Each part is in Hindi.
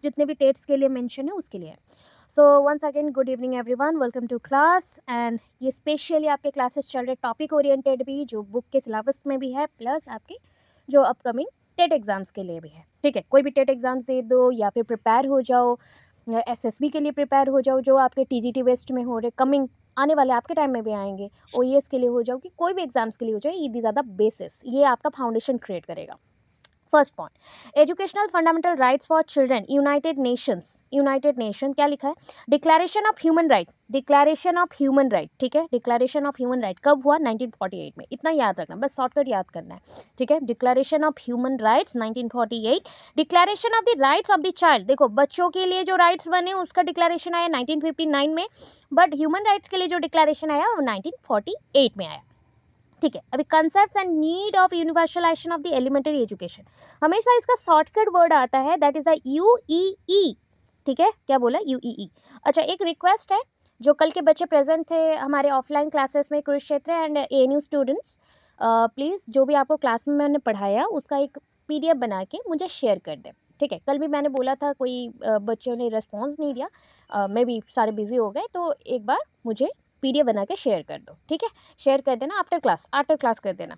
जितने भी टेट्स के लिए मेंशन है उसके लिए है। So once again good evening everyone, welcome to class. And ये स्पेशली आपके क्लासेस चल रहे टॉपिक ओरिएंटेड भी, जो बुक के सिलेबस में भी है, प्लस आपके जो अपकमिंग टेट एग्जाम्स के लिए भी है। ठीक है, कोई भी टेट एग्जाम्स दे दो या फिर प्रिपेयर हो जाओ, एसएसबी के लिए प्रिपेयर हो जाओ, जो आपके टीजीटी वेस्ट में हो रहे, कमिंग आने वाले आपके टाइम में भी आएंगे, ओईएस के लिए हो जाओ, कि कोई भी एग्जाम्स के लिए हो जाए, दीज आर द बेसिस, ये आपका फाउंडेशन क्रिएट करेगा। First point, educational fundamental rights for children, United nation क्या लिखा है? Declaration of human right, declaration of human right. ठीक है, डिक्लेरेशन ऑफ ह्यूमन राइट कब हुआ? 1948 में। इतना याद रखना, बस शॉर्टकट याद करना है। ठीक है, declaration of human rights 1948। Declaration of the rights of the child, देखो बच्चों के लिए जो राइट्स बने उसका डिक्लेरेशन आया 1959 में, बट ह्यूमन राइट्स के लिए जो डिक्लेरेशन आया वो 1948 में आया। ठीक है, अभी concept and need of universalization of the elementary education, हमेशा इसका शॉर्टकट वर्ड आता है, दैट इज द यूईई। ठीक है, क्या बोला? यूईई। अच्छा, एक रिक्वेस्ट है, जो कल के बच्चे प्रेजेंट थे हमारे ऑफलाइन क्लासेस में, Kurukshetra and ANU students, please जो भी आपको क्लास में मैंने पढ़ाया उसका एक पीडीएफ बना के मुझे शेयर कर दें। ठीक है, कल भी मैंने बोला था, कोई बच्चों ने रिस्पॉन्स नहीं दिया, मैं भी सारे बिजी हो गए, तो एक बार मुझे पीडीएफ बना के शेयर कर दो। ठीक है, शेयर कर देना आफ्टर क्लास कर देना,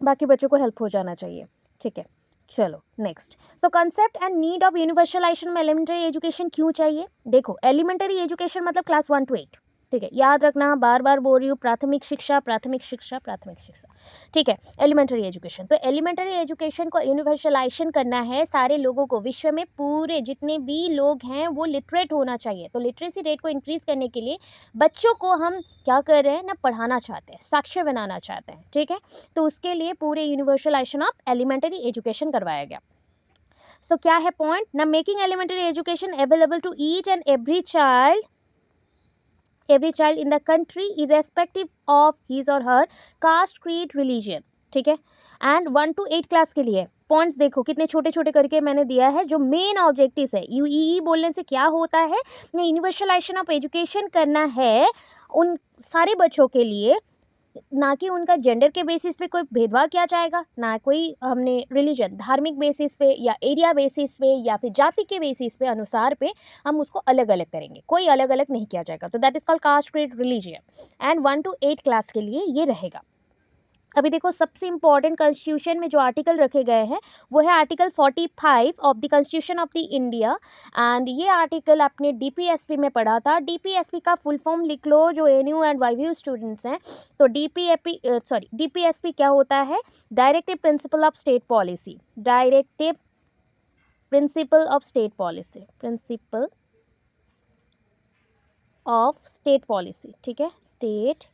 बाकी बच्चों को हेल्प हो जाना चाहिए। ठीक है, चलो next. So concept and need of universalization में एलिमेंट्री एजुकेशन क्यों चाहिए? देखो, एलिमेंट्री एजुकेशन मतलब क्लास 1 to 8। ठीक है, याद रखना, बार बार बोल रही हूँ, प्राथमिक शिक्षा, प्राथमिक शिक्षा, प्राथमिक शिक्षा। ठीक है, एलिमेंट्री एजुकेशन, तो एलिमेंट्री एजुकेशन को यूनिवर्सलाइजेशन करना है, सारे लोगों को, विश्व में पूरे जितने भी लोग हैं वो लिटरेट होना चाहिए। तो लिटरेसी रेट को इंक्रीज करने के लिए बच्चों को हम क्या कर रहे हैं ना, पढ़ाना चाहते हैं, साक्षर बनाना चाहते हैं। ठीक है, तो उसके लिए पूरे यूनिवर्सलाइजेशन ऑफ एलिमेंट्री एजुकेशन करवाया गया। सो क्या है पॉइंट ना, making elementary education available to each and every child in the country irrespective of his or her caste, creed, religion. ठीक है, एंड 1 to 8 क्लास के लिए पॉइंट्स देखो कितने छोटे छोटे करके मैंने दिया है, जो मेन ऑब्जेक्टिव है। यूईई बोलने से क्या होता है, यूनिवर्सलाइजेशन ऑफ एजुकेशन करना है उन सारे बच्चों के लिए, ना कि उनका जेंडर के बेसिस पे कोई भेदभाव किया जाएगा, ना कोई हमने रिलीजन, धार्मिक बेसिस पे या एरिया बेसिस पे या फिर जाति के बेसिस पे अनुसार पे हम उसको अलग अलग करेंगे, कोई अलग अलग नहीं किया जाएगा। तो that is called caste, creed, religion. And 1 to 8 class के लिए ये रहेगा। अभी देखो, सबसे इंपॉर्टेंट कॉन्स्टिट्यूशन में जो आर्टिकल रखे गए हैं वो है article 45 of the constitution of the India. And ये आर्टिकल आपने डीपीएसपी में पढ़ा था। डीपीएसपी का फुल फॉर्म लिख लो, जो एएनयू एंड वाईवीयू स्टूडेंट्स हैं। तो डीपीएसपी क्या होता है? Directive principle of state policy, directive principle of state policy, principle of state policy. ठीक है, स्टेट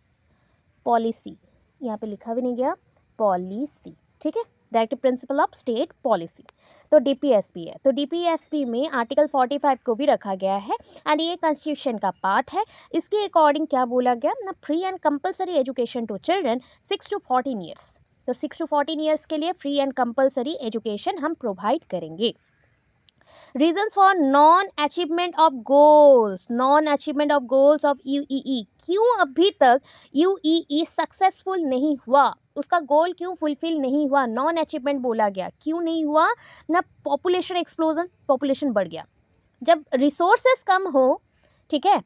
पॉलिसी, यहाँ पे लिखा भी नहीं गया, पॉलिसी। ठीक है, directive principle of state policy, तो डीपीएसपी है। तो डीपीएसपी में आर्टिकल 45 को भी रखा गया है, एंड ये कॉन्स्टिट्यूशन का पार्ट है। इसके अकॉर्डिंग क्या बोला गया ना, free and compulsory education to children 6 to 14 years. तो 6 to 14 ईयर्स के लिए फ्री एंड कंपलसरी एजुकेशन हम प्रोवाइड करेंगे। Reasons for non achievement of goals of UEE, क्यों अभी तक यूईई सक्सेसफुल नहीं हुआ, उसका गोल क्यों फुलफिल नहीं हुआ? नॉन अचीवमेंट बोला गया, क्यों नहीं हुआ ना? पॉपुलेशन एक्सप्लोजन, पॉपुलेशन बढ़ गया। जब रिसोर्सेस कम हो, ठीक है,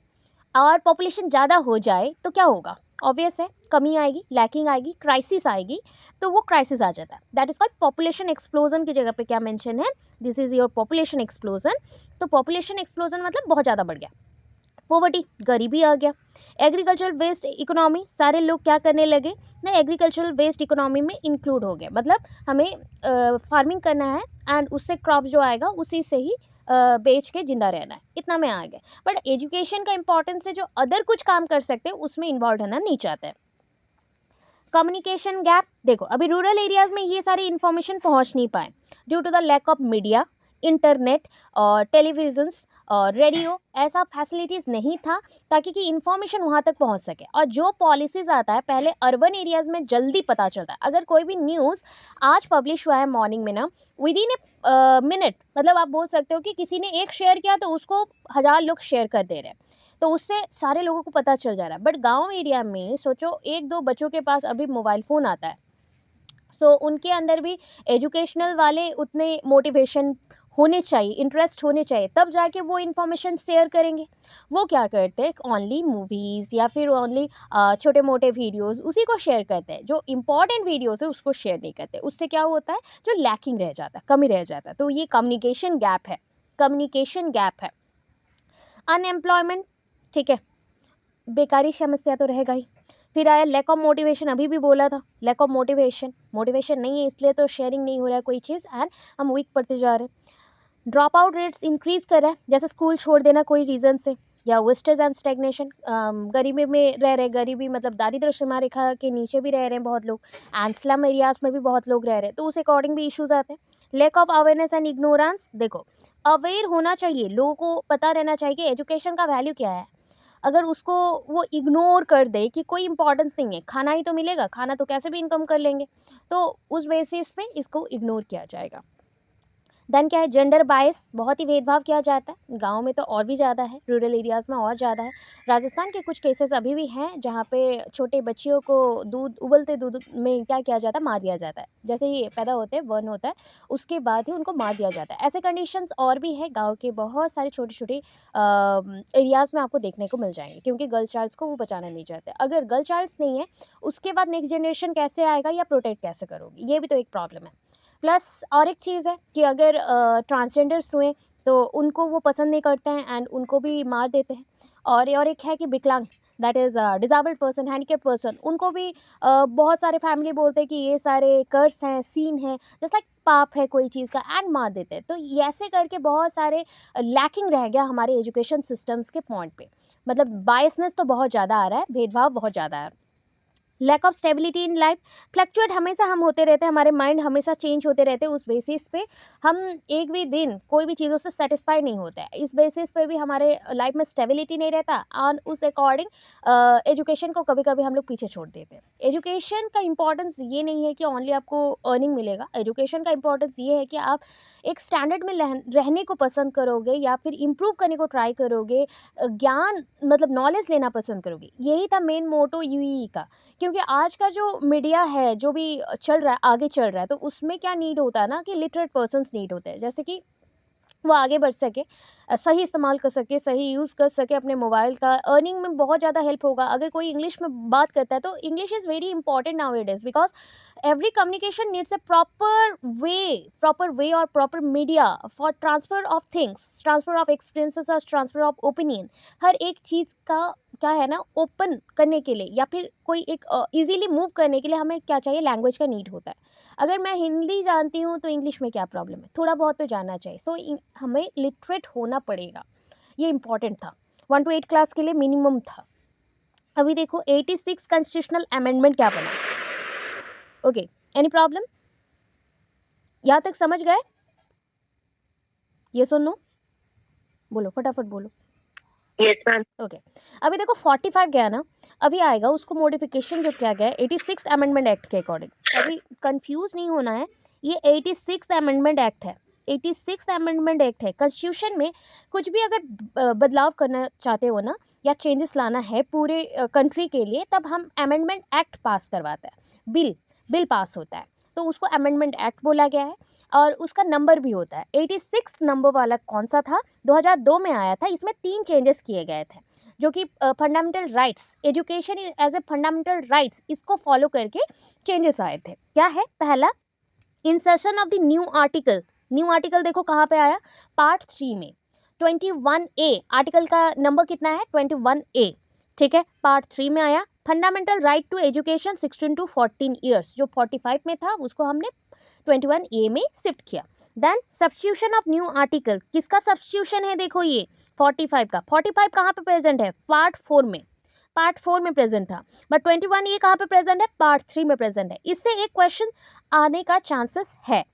और पॉपुलेशन ज़्यादा हो जाए तो क्या होगा? ऑब्वियस है, कमी आएगी, लैकिंग आएगी, क्राइसिस आएगी, तो वो क्राइसिस आ जाता है। That is called population explosion. की जगह पे क्या मेंशन है? This is your population explosion. तो पॉपुलेशन एक्सप्लोजन मतलब बहुत ज़्यादा बढ़ गया, पॉवर्टी, गरीबी आ गया। एग्रीकल्चरल बेस्ड इकोनॉमी, सारे लोग क्या करने लगे ना, एग्रीकल्चरल बेस्ड इकोनॉमी में इंक्लूड हो गए, मतलब हमें फार्मिंग करना है एंड उससे क्रॉप जो आएगा उसी से ही बेच के जिंदा रहना है, इतना में आ गए। बट एजुकेशन का इंपॉर्टेंस है, जो अदर कुछ काम कर सकते हैं उसमें इन्वॉल्व होना नहीं चाहते हैं। कम्युनिकेशन गैप, देखो अभी रूरल एरियाज में ये सारी इन्फॉर्मेशन पहुंच नहीं पाए due to the lack of media, internet और टेलीविजन्स और रेडियो, ऐसा फैसिलिटीज़ नहीं था ताकि कि इन्फॉर्मेशन वहाँ तक पहुँच सके। और जो पॉलिसीज़ आता है पहले अर्बन एरियाज़ में जल्दी पता चलता है। अगर कोई भी न्यूज़ आज पब्लिश हुआ है मॉर्निंग में ना, विद इन ए मिनट, मतलब आप बोल सकते हो कि किसी ने एक शेयर किया तो उसको 1000 लोग शेयर कर दे रहे हैं, तो उससे सारे लोगों को पता चल जा रहा है। बट गांव एरिया में सोचो, एक दो बच्चों के पास अभी मोबाइल फ़ोन आता है, सो उनके अंदर भी एजुकेशनल वाले उतने मोटिवेशन होने चाहिए, इंटरेस्ट होने चाहिए, तब जाके वो इन्फॉर्मेशन शेयर करेंगे। वो क्या करते हैं, ओनली मूवीज़ या फिर ओनली छोटे मोटे वीडियोस उसी को शेयर करते हैं, जो इंपॉर्टेंट वीडियोस है उसको शेयर नहीं करते। उससे क्या होता है, जो लैकिंग रह जाता है, कमी रह जाता है। तो ये कम्युनिकेशन गैप है, कम्युनिकेशन गैप है। अनएम्प्लॉयमेंट, ठीक है, बेकारी समस्या तो रहेगा ही। फिर आया लैक ऑफ मोटिवेशन, अभी भी बोला था, लैक ऑफ मोटिवेशन, मोटिवेशन नहीं है इसलिए तो शेयरिंग नहीं हो रहा है कोई चीज़, एंड हम वीक पड़ते जा रहे हैं। ड्रॉप आउट रेट्स इंक्रीज कर रहा है, जैसे स्कूल छोड़ देना कोई रीज़न से, या वेस्टेज एंड स्टेगनेशन, गरीबी में रह रहे, गरीबी मतलब दारिद्र्य सीमा रेखा के नीचे भी रह रहे हैं बहुत लोग, एंड स्लम एरियाज में भी बहुत लोग रह रहे हैं, तो उस अकॉर्डिंग भी इश्यूज आते हैं। Lack of awareness and ignorance, देखो अवेयर होना चाहिए, लोगों को पता रहना चाहिए कि एजुकेशन का वैल्यू क्या है। अगर उसको वो इग्नोर कर दे कि कोई इंपॉर्टेंस नहीं है, खाना ही तो मिलेगा, खाना तो कैसे भी इनकम कर लेंगे, तो उस बेसिस पे इसको इग्नोर किया जाएगा। देन क्या है, जेंडर बायस, बहुत ही भेदभाव किया जाता है, गाँव में तो और भी ज़्यादा है, रूरल एरियाज़ में और ज़्यादा है। राजस्थान के कुछ केसेस अभी भी हैं जहाँ पे छोटे बच्चियों को दूध, उबलते दूध में क्या किया जाता है, मार दिया जाता है। जैसे ही पैदा होते हैं, बर्न होता है, उसके बाद ही उनको मार दिया जाता है। ऐसे कंडीशंस और भी है, गाँव के बहुत सारे छोटे छोटे एरियाज़ में आपको देखने को मिल जाएंगे, क्योंकि गर्ल चाइल्ड्स को वो बचाना नहीं चाहते। अगर गर्ल चाइल्ड्स नहीं है, उसके बाद नेक्स्ट जनरेशन कैसे आएगा या प्रोटेक्ट कैसे करोगी, ये भी तो एक प्रॉब्लम है। प्लस और एक चीज़ है कि अगर ट्रांसजेंडर्स हुए तो उनको वो पसंद नहीं करते हैं एंड उनको भी मार देते हैं। और एक है कि विकलांग, that is disabled person, handicap person, उनको भी बहुत सारे फैमिली बोलते हैं कि ये सारे कर्स हैं, सीन है, जस्ट लाइक पाप है कोई चीज़ का, एंड मार देते हैं। तो ये ऐसे करके बहुत सारे लैकिंग रह गया हमारे एजुकेशन सिस्टम्स के पॉइंट पे, मतलब बायसनेस तो बहुत ज़्यादा आ रहा है, भेदभाव बहुत ज़्यादा आ रहा है। Lack of stability in life, fluctuate हमेशा हम होते रहते हैं, हमारे माइंड हमेशा चेंज होते रहते हैं, उस बेसिस पे हम एक भी दिन कोई भी चीज़ों से सेटिस्फाई नहीं होता है, इस बेसिस पे भी हमारे लाइफ में स्टेबिलिटी नहीं रहता, और उस अकॉर्डिंग एजुकेशन को कभी कभी हम लोग पीछे छोड़ देते हैं। एजुकेशन का इंपॉर्टेंस ये नहीं है कि ओनली आपको अर्निंग मिलेगा, एजुकेशन का इंपॉर्टेंस ये है कि आप एक स्टैंडर्ड में रहने को पसंद करोगे या फिर इम्प्रूव करने को ट्राई करोगे, ज्ञान मतलब नॉलेज लेना पसंद करोगे। यही था मेन मोटो यूई का। क्योंकि आज का जो मीडिया है, जो भी चल रहा है, आगे चल रहा है, तो उसमें क्या नीड होता है ना कि लिटरेट पर्सन्स नीड होते हैं, जैसे कि वो आगे बढ़ सके, सही इस्तेमाल कर सके, सही यूज़ कर सके अपने मोबाइल का, अर्निंग में बहुत ज़्यादा हेल्प होगा। अगर कोई इंग्लिश में बात करता है तो English is very important now it is, because every communication needs a proper way or proper media for transfer of things, transfer of experiences और transfer of opinion। हर एक चीज़ का क्या है ना, ओपन करने के लिए या फिर कोई एक इजीली मूव करने के लिए हमें क्या चाहिए, लैंग्वेज का नीड होता है। अगर मैं हिंदी जानती हूँ तो इंग्लिश में क्या प्रॉब्लम है, थोड़ा बहुत तो जानना चाहिए। सो हमें लिटरेट होना पड़ेगा, ये इंपॉर्टेंट था, 1 to 8 क्लास के लिए मिनिमम था। अभी देखो 86 कॉन्स्टिट्यूशनल अमेंडमेंट क्या बना, ओके, एनी प्रॉब्लम, यहाँ तक समझ गए? ये सुनो, बोलो फटाफट बोलो। Yes ma'am. ओके, अभी देखो 45 गया ना, अभी आएगा उसको मॉडिफिकेशन जो किया गया है 86 अमेंडमेंट एक्ट के अकॉर्डिंग। अभी कंफ्यूज नहीं होना है, ये 86 अमेंडमेंट एक्ट है, 86 अमेंडमेंट एक्ट है। कॉन्स्टिट्यूशन में कुछ भी अगर बदलाव करना चाहते हो ना, या चेंजेस लाना है पूरे कंट्री के लिए, तब हम अमेंडमेंट एक्ट पास करवाते हैं, बिल पास होता है, तो उसको अमेंडमेंट एक्ट बोला गया है। और उसका नंबर भी होता है, 86 नंबर वाला कौन सा था, 2002 में आया था। इसमें 3 चेंजेस किए गए थे, जो कि fundamental rights, education as a fundamental rights, इसको फॉलो करके चेंजेस आए थे। क्या है, पहला, insertion of the new article. New article देखो कहाँ पे आया, पार्ट 3 में 21A, आर्टिकल का नंबर कितना है, 21A, ठीक है, पार्ट 3 में आया। Fundamental right to education 16 to 14 years, जो 45 में था उसको हमने 21A में शिफ्ट किया। Then substitution of new article, किसका सब्स्टिट्यूशन है, देखो ये 45 का, 45 कहाँ पे प्रेजेंट है, पार्ट 4 में, पार्ट 4 में प्रेजेंट था, बट 21 ये कहाँ पे प्रेजेंट है, पार्ट 3 में प्रेजेंट है। इससे एक क्वेश्चन आने का चांसेस है,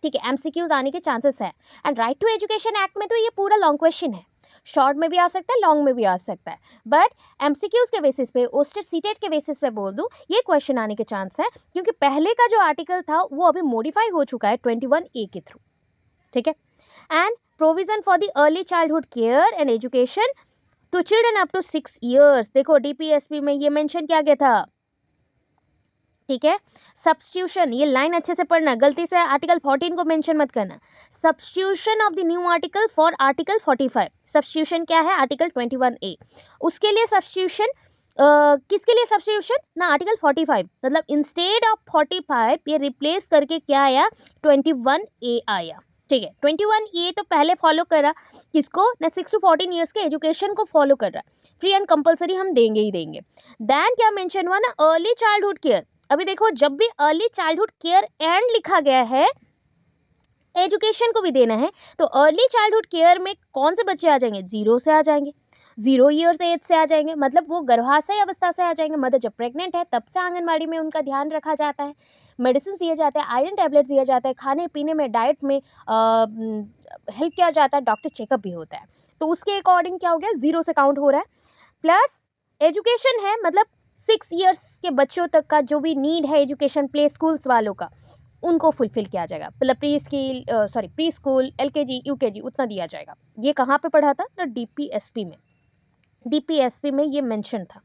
ठीक है, एमसीक्यूज आने के चांसेस है। And right to education act में तो ये पूरा लॉन्ग क्वेश्चन है, शॉर्ट में भी आ सकता है, लॉन्ग में भी आ सकता है, बट एमसीक्यूज के बेसिस पे, ओस्टेड सीटेट के बेसिस पे बोल दूं, ये क्वेश्चन आने के चांस है, क्योंकि पहले का जो आर्टिकल था वो अभी मॉडिफाई हो चुका है 21A के थ्रू, ठीक है। And provision for the early childhood care and education to children up to 6 years, देखो डीपीएसपी में ये मेंशन किया गया था, ठीक है। सब्स्टिट्यूशन, ये लाइन अच्छे से पढ़ना, गलती से आर्टिकल 14 को मेंशन मत करना। Substitution of the new article for article 45। Substitution क्या है? Article 21A। उसके लिए सब्स्टिट्यूशन किसके लिए सब्स्टिट्यूशन ना? आर्टिकल 45, मतलब इंस्टेड ऑफ 45 ये रिप्लेस करके क्या आया? 21A आया। ठीक है, 21A तो पहले फॉलो करा किसको ना? 6 to 14 ईयर्स के एजुकेशन को फॉलो कर रहा है। फ्री एंड कंपलसरी हम देंगे ही देंगे। देन क्या मेंशन हुआ ना? Early childhood care. अभी देखो, जब भी अर्ली चाइल्डहुड केयर एंड लिखा गया है, एजुकेशन को भी देना है, तो अर्ली चाइल्डहुड केयर में कौन से बच्चे आ जाएंगे? 0 से आ जाएंगे, 0 ईयर्स एज से आ जाएंगे, मतलब वो गर्भाशय अवस्था से आ जाएंगे। मदर जब प्रेग्नेंट है तब से आंगनबाड़ी में उनका ध्यान रखा जाता है, मेडिसिन दिए जाते हैं, आयरन टैबलेट्स दिया जाता है, खाने पीने में, डाइट में हेल्प किया जाता है, डॉक्टर चेकअप भी होता है। तो उसके अकॉर्डिंग क्या हो गया? 0 से काउंट हो रहा है। प्लस एजुकेशन है, मतलब 6 ईयर्स के बच्चों तक का जो भी नीड है एजुकेशन, प्ले स्कूल्स वालों का, उनको फुलफिल किया जाएगा। मतलब प्री स्कूल, LKG, UKG उतना दिया जाएगा। ये कहाँ पे पढ़ा था? तो DPSP में, DPSP में ये मेंशन था।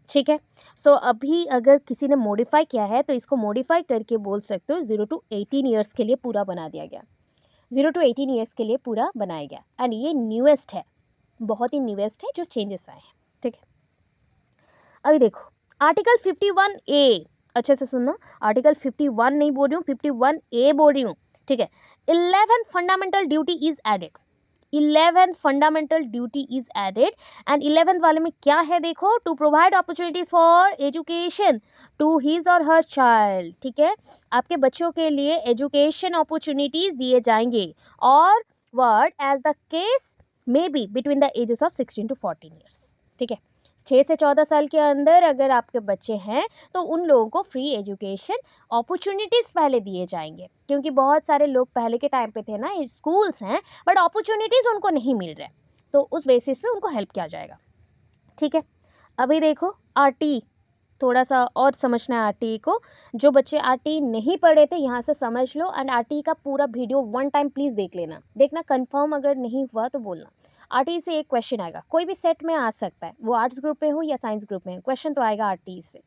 ठीक है। सो अभी अगर किसी ने मॉडिफाई किया है तो इसको मॉडिफाई करके बोल सकते हो 0 to 18 ईयर्स के लिए पूरा बना दिया गया। 0 to 18 ईयर्स के लिए पूरा बनाया गया। एंड ये न्यूएस्ट है, बहुत ही न्यूएस्ट है जो चेंजेस आए हैं। ठीक है, अभी देखो आर्टिकल 51A, अच्छे से सुनना, आर्टिकल 51 नहीं बोल रही हूँ, 51A बोल रही हूँ। ठीक है, 11 fundamental duty is added. 11 fundamental duty is added. And 11th वाले में क्या है? देखो, to provide opportunities for education to his और हर चाइल्ड। ठीक है, आपके बच्चों के लिए एजुकेशन अपॉर्चुनिटीज दिए जाएंगे, और word as the case may be between the ages of 16 to 14 years. ठीक है, 6 से 14 साल के अंदर अगर आपके बच्चे हैं तो उन लोगों को फ्री एजुकेशन अपॉर्चुनिटीज़ पहले दिए जाएंगे, क्योंकि बहुत सारे लोग पहले के टाइम पे थे ना, स्कूल्स हैं बट अपॉर्चुनिटीज़ उनको नहीं मिल रहे, तो उस बेसिस पे उनको हेल्प किया जाएगा। ठीक है, अभी देखो RT, थोड़ा सा और समझना है RT को। जो बच्चे RT नहीं पढ़े थे यहाँ से समझ लो, एंड RT का पूरा वीडियो 1 टाइम प्लीज़ देख लेना, देखना कंफर्म अगर नहीं हुआ तो बोलना। RT से एक क्वेश्चन आएगा, कोई भी सेट में आ सकता है, वो आर्ट्स ग्रुप में हो या साइंस ग्रुप में, क्वेश्चन तो आएगा RT से।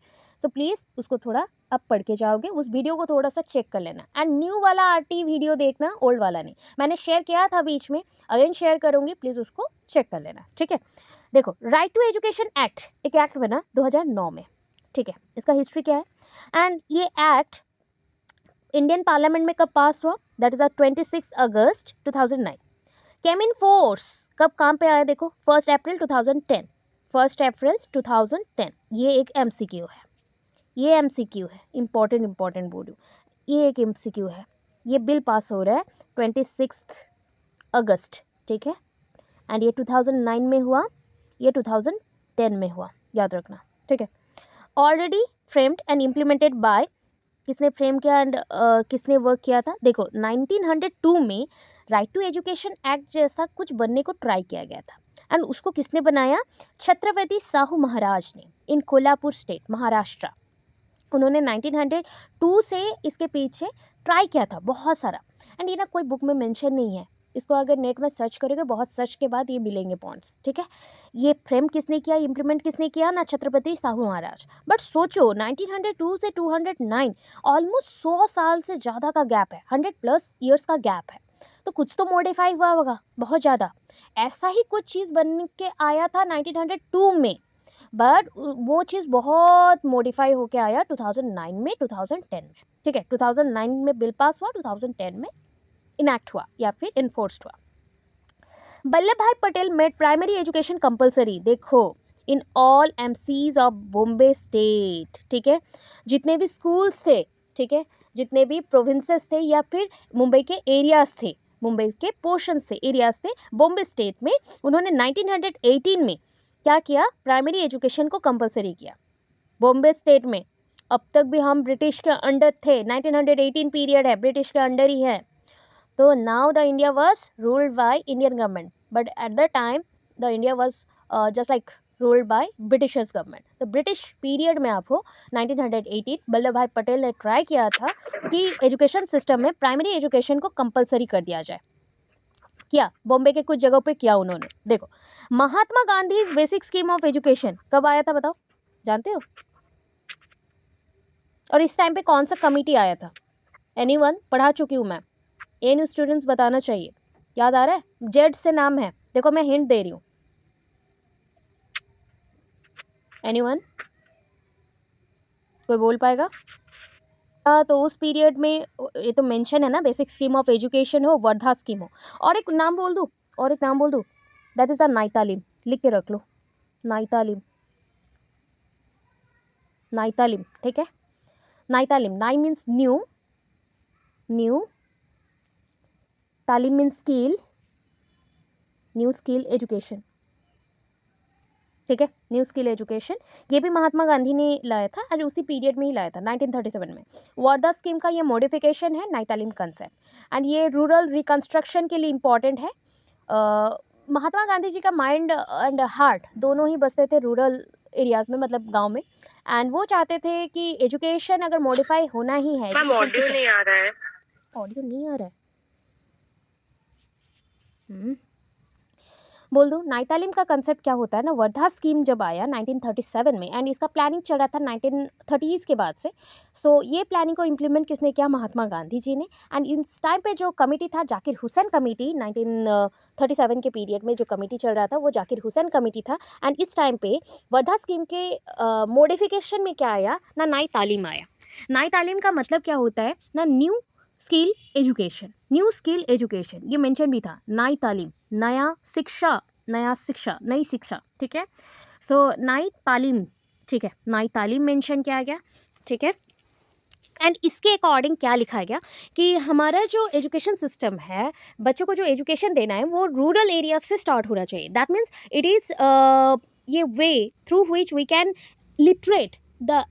तो प्लीज़ उसको थोड़ा अब पढ़ के जाओगे, उस वीडियो को थोड़ा सा चेक कर लेना। एंड न्यू वाला RT वीडियो देखना, ओल्ड वाला नहीं। मैंने शेयर किया था बीच में, अगेन शेयर करूँगी, प्लीज़ उसको चेक कर लेना। ठीक है, देखो राइट टू एजुकेशन एक्ट, एक एक्ट बना 2009 में। ठीक है, इसका हिस्ट्री क्या है? एंड ये एक्ट इंडियन पार्लियामेंट में कब पास हुआ? That is 26 August 2009। Came in force कब काम पे आया? देखो 1 अप्रैल 2010। 1 अप्रैल 2010। ये एक MCQ है, ये MCQ है, इंपॉर्टेंट बोल रही हूँ, ये एक MCQ है। ये बिल पास हो रहा है 26 अगस्त। ठीक है, एंड ये 2009 में हुआ, ये 2010 में हुआ, याद रखना। ठीक है, already framed and implemented by, किसने फ्रेम किया एंड किसने वर्क किया था? देखो 1902 में राइट टू एजुकेशन एक्ट जैसा कुछ बनने को ट्राई किया गया था, एंड उसको किसने बनाया? छत्रपति साहू महाराज ने, इन कोल्हापुर स्टेट, महाराष्ट्र। उन्होंने 1902 से इसके पीछे ट्राई किया था बहुत सारा, एंड ये ना कोई बुक में मेंशन नहीं है, इसको अगर नेट में सर्च करोगे, बहुत सर्च के बाद ये मिलेंगे पॉइंट्स। ठीक है, ये फ्रेम किसने किया, इम्प्लीमेंट किसने किया ना? छत्रपति साहू महाराज। बट सोचो 1902 से 209, ऑलमोस्ट 100 साल से ज़्यादा का गैप है, 100+ ईयर्स का गैप है, तो कुछ तो मॉडिफाई हुआ होगा बहुत ज़्यादा। ऐसा ही कुछ चीज़ बन के आया था 1902 में, बट वो चीज़ बहुत मॉडिफाई होके आया 2009 में, 2010 में। ठीक है, 2009 में बिल पास हुआ, 2010 में इनैक्ट हुआ या फिर इन्फोर्स्ड हुआ। Vallabh Bhai Patel made primary education compulsory, देखो in all MCs of Bombay state. ठीक है, जितने भी स्कूल्स थे, ठीक है, जितने भी प्रोविंसेस थे या फिर मुंबई के एरियाज थे, मुंबई के पोर्शंस थे, एरियाज थे बॉम्बे स्टेट में, उन्होंने 1918 में क्या किया? प्राइमरी एजुकेशन को कंपलसरी किया बॉम्बे स्टेट में। अब तक भी हम ब्रिटिश के अंडर थे, 1918 पीरियड है, ब्रिटिश के अंडर ही है। तो now the India was ruled by Indian government, but at the time the India was just like ruled by Britishers government. तो ब्रिटिश पीरियड में आपको 1918 वल्लभ भाई पटेल ने ट्राई किया था कि एजुकेशन सिस्टम में प्राइमरी एजुकेशन को कंपलसरी कर दिया जाए। किया, बॉम्बे के कुछ जगहों पे किया उन्होंने। देखो Mahatma Gandhi basic scheme of education कब आया था बताओ, जानते हो? और इस टाइम पे कौन सा कमिटी आया था? एनीवन? पढ़ा चुकी हूँ मैं, एन स्टूडेंट्स बताना चाहिए। याद आ रहा है? जेड से नाम है, देखो मैं हिंट दे रही हूँ। एनीवन? कोई बोल पाएगा? तो उस पीरियड में ये तो मेंशन है ना, बेसिक स्कीम ऑफ एजुकेशन हो, वर्धा स्कीम हो। और एक नाम बोल दूँ, दैट इज द नाइतालिम। लिख के रख लो, नाइतालिम। ठीक है, नाइतालिम। नाई मीन्स न्यू, तालीम means skill, new skill education. ठीक है, न्यू स्किल एजुकेशन। ये भी महात्मा गांधी ने लाया था और उसी पीरियड में ही लाया था, 1937 में। वर्धा स्कीम का ये मॉडिफिकेशन है नाइतालिम कंसेप्ट, एंड ये रूरल रिकंस्ट्रक्शन के लिए इम्पॉर्टेंट है। महात्मा गांधी जी का माइंड एंड हार्ट दोनों ही बसते थे रूरल एरियाज में, मतलब गांव में। एंड वो चाहते थे कि एजुकेशन अगर मॉडिफाई होना ही है, ऑडियो नहीं आ रहा है। ऑडियो नहीं आ रहा है, बोल दूँ। नाइतालिम का कंसेप्ट क्या होता है ना, वर्धा स्कीम जब आया 1937 में, एंड इसका प्लानिंग चल रहा था 1930s के बाद से। सो ये प्लानिंग को इम्प्लीमेंट किसने किया? महात्मा गांधी जी ने। एंड इस टाइम पे जो कमिटी था, जाकिर हुसैन कमिटी, 1937 के पीरियड में जो कमिटी चल रहा था वो जाकिर हुसैन कमिटी था। एंड इस टाइम पे वर्धा स्कीम के मॉडिफिकेशन में क्या आया ना, नई तालीम आया। नई तालीम का मतलब क्या होता है ना, new skill education. New skill education ये मेंशन भी था, नई तालीम, नई शिक्षा। ठीक है, सो नई तालीम, ठीक है, नई तालीम मेंशन किया गया। ठीक है, एंड इसके अकॉर्डिंग क्या लिखा गया कि हमारा जो एजुकेशन सिस्टम है, बच्चों को जो एजुकेशन देना है वो रूरल एरिया से स्टार्ट होना चाहिए। दैट मीन्स इट इज़ ये way through which we can literate the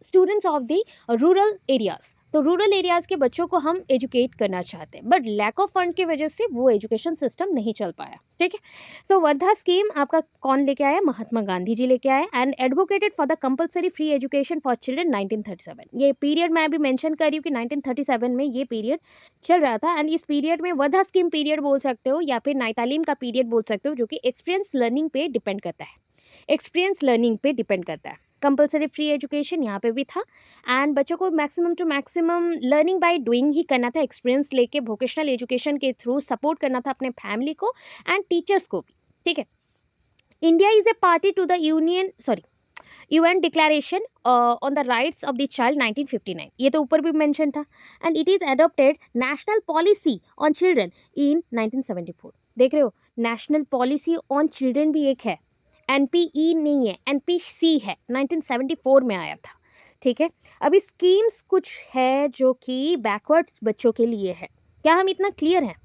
students of the rural areas. तो रूरल एरियाज़ के बच्चों को हम एजुकेट करना चाहते हैं, बट लैक ऑफ फंड की वजह से वो एजुकेशन सिस्टम नहीं चल पाया। ठीक है, सो वर्धा स्कीम आपका कौन लेके आया? महात्मा गांधी जी लेके आए, and advocated for the compulsory free education for children 1937। ये पीरियड मैं अभी मेंशन कर रही हूँ कि 1937 में ये पीरियड चल रहा था। एंड इस पीरियड में वर्धा स्कीम पीरियड बोल सकते हो या फिर नाइतालीम का पीरियड बोल सकते हो, जो कि एक्सपीरियंस लर्निंग पे डिपेंड करता है। कंपलसरी फ्री एजुकेशन यहाँ पे भी था, एंड बच्चों को maximum to maximum learning by doing ही करना था, एक्सपीरियंस लेके वोकेशनल एजुकेशन के थ्रू सपोर्ट करना था अपने फैमिली को एंड टीचर्स को भी। ठीक है, India is a party to the UN declaration on the rights of the child 1959, ये तो ऊपर भी मेंशन था। And it is adopted national policy on children in 1974। देख रहे हो, नेशनल पॉलिसी ऑन चिल्ड्रन भी एक है, NPE नहीं है, NPC है, 1974 में आया था। ठीक है, अभी स्कीम्स कुछ है जो कि बैकवर्ड बच्चों के लिए है। क्या हम इतना क्लियर हैं?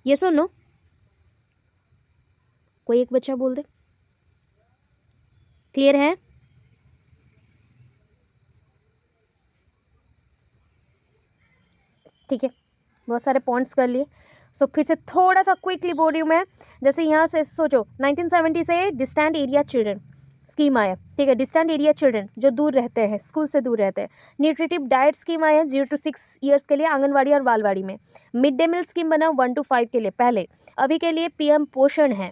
ये सुनो, कोई एक बच्चा बोल दे, क्लियर है? ठीक है, बहुत सारे पॉइंट्स कर लिए। सो फिर से थोड़ा सा क्विकली बोल रही हूँ मैं। जैसे यहाँ से सोचो, 1970 से डिस्टेंट एरिया चिल्ड्रन स्कीम आया। ठीक है, डिस्टेंट एरिया चिल्ड्रन जो दूर रहते हैं, स्कूल से दूर रहते हैं। न्यूट्रिटिव डाइट स्कीम आया 0 to 6 ईयर्स के लिए आंगनवाड़ी और बालवाड़ी में। मिड डे मील स्कीम बना 1 to 5 के लिए पहले। अभी के लिए PM पोषण है,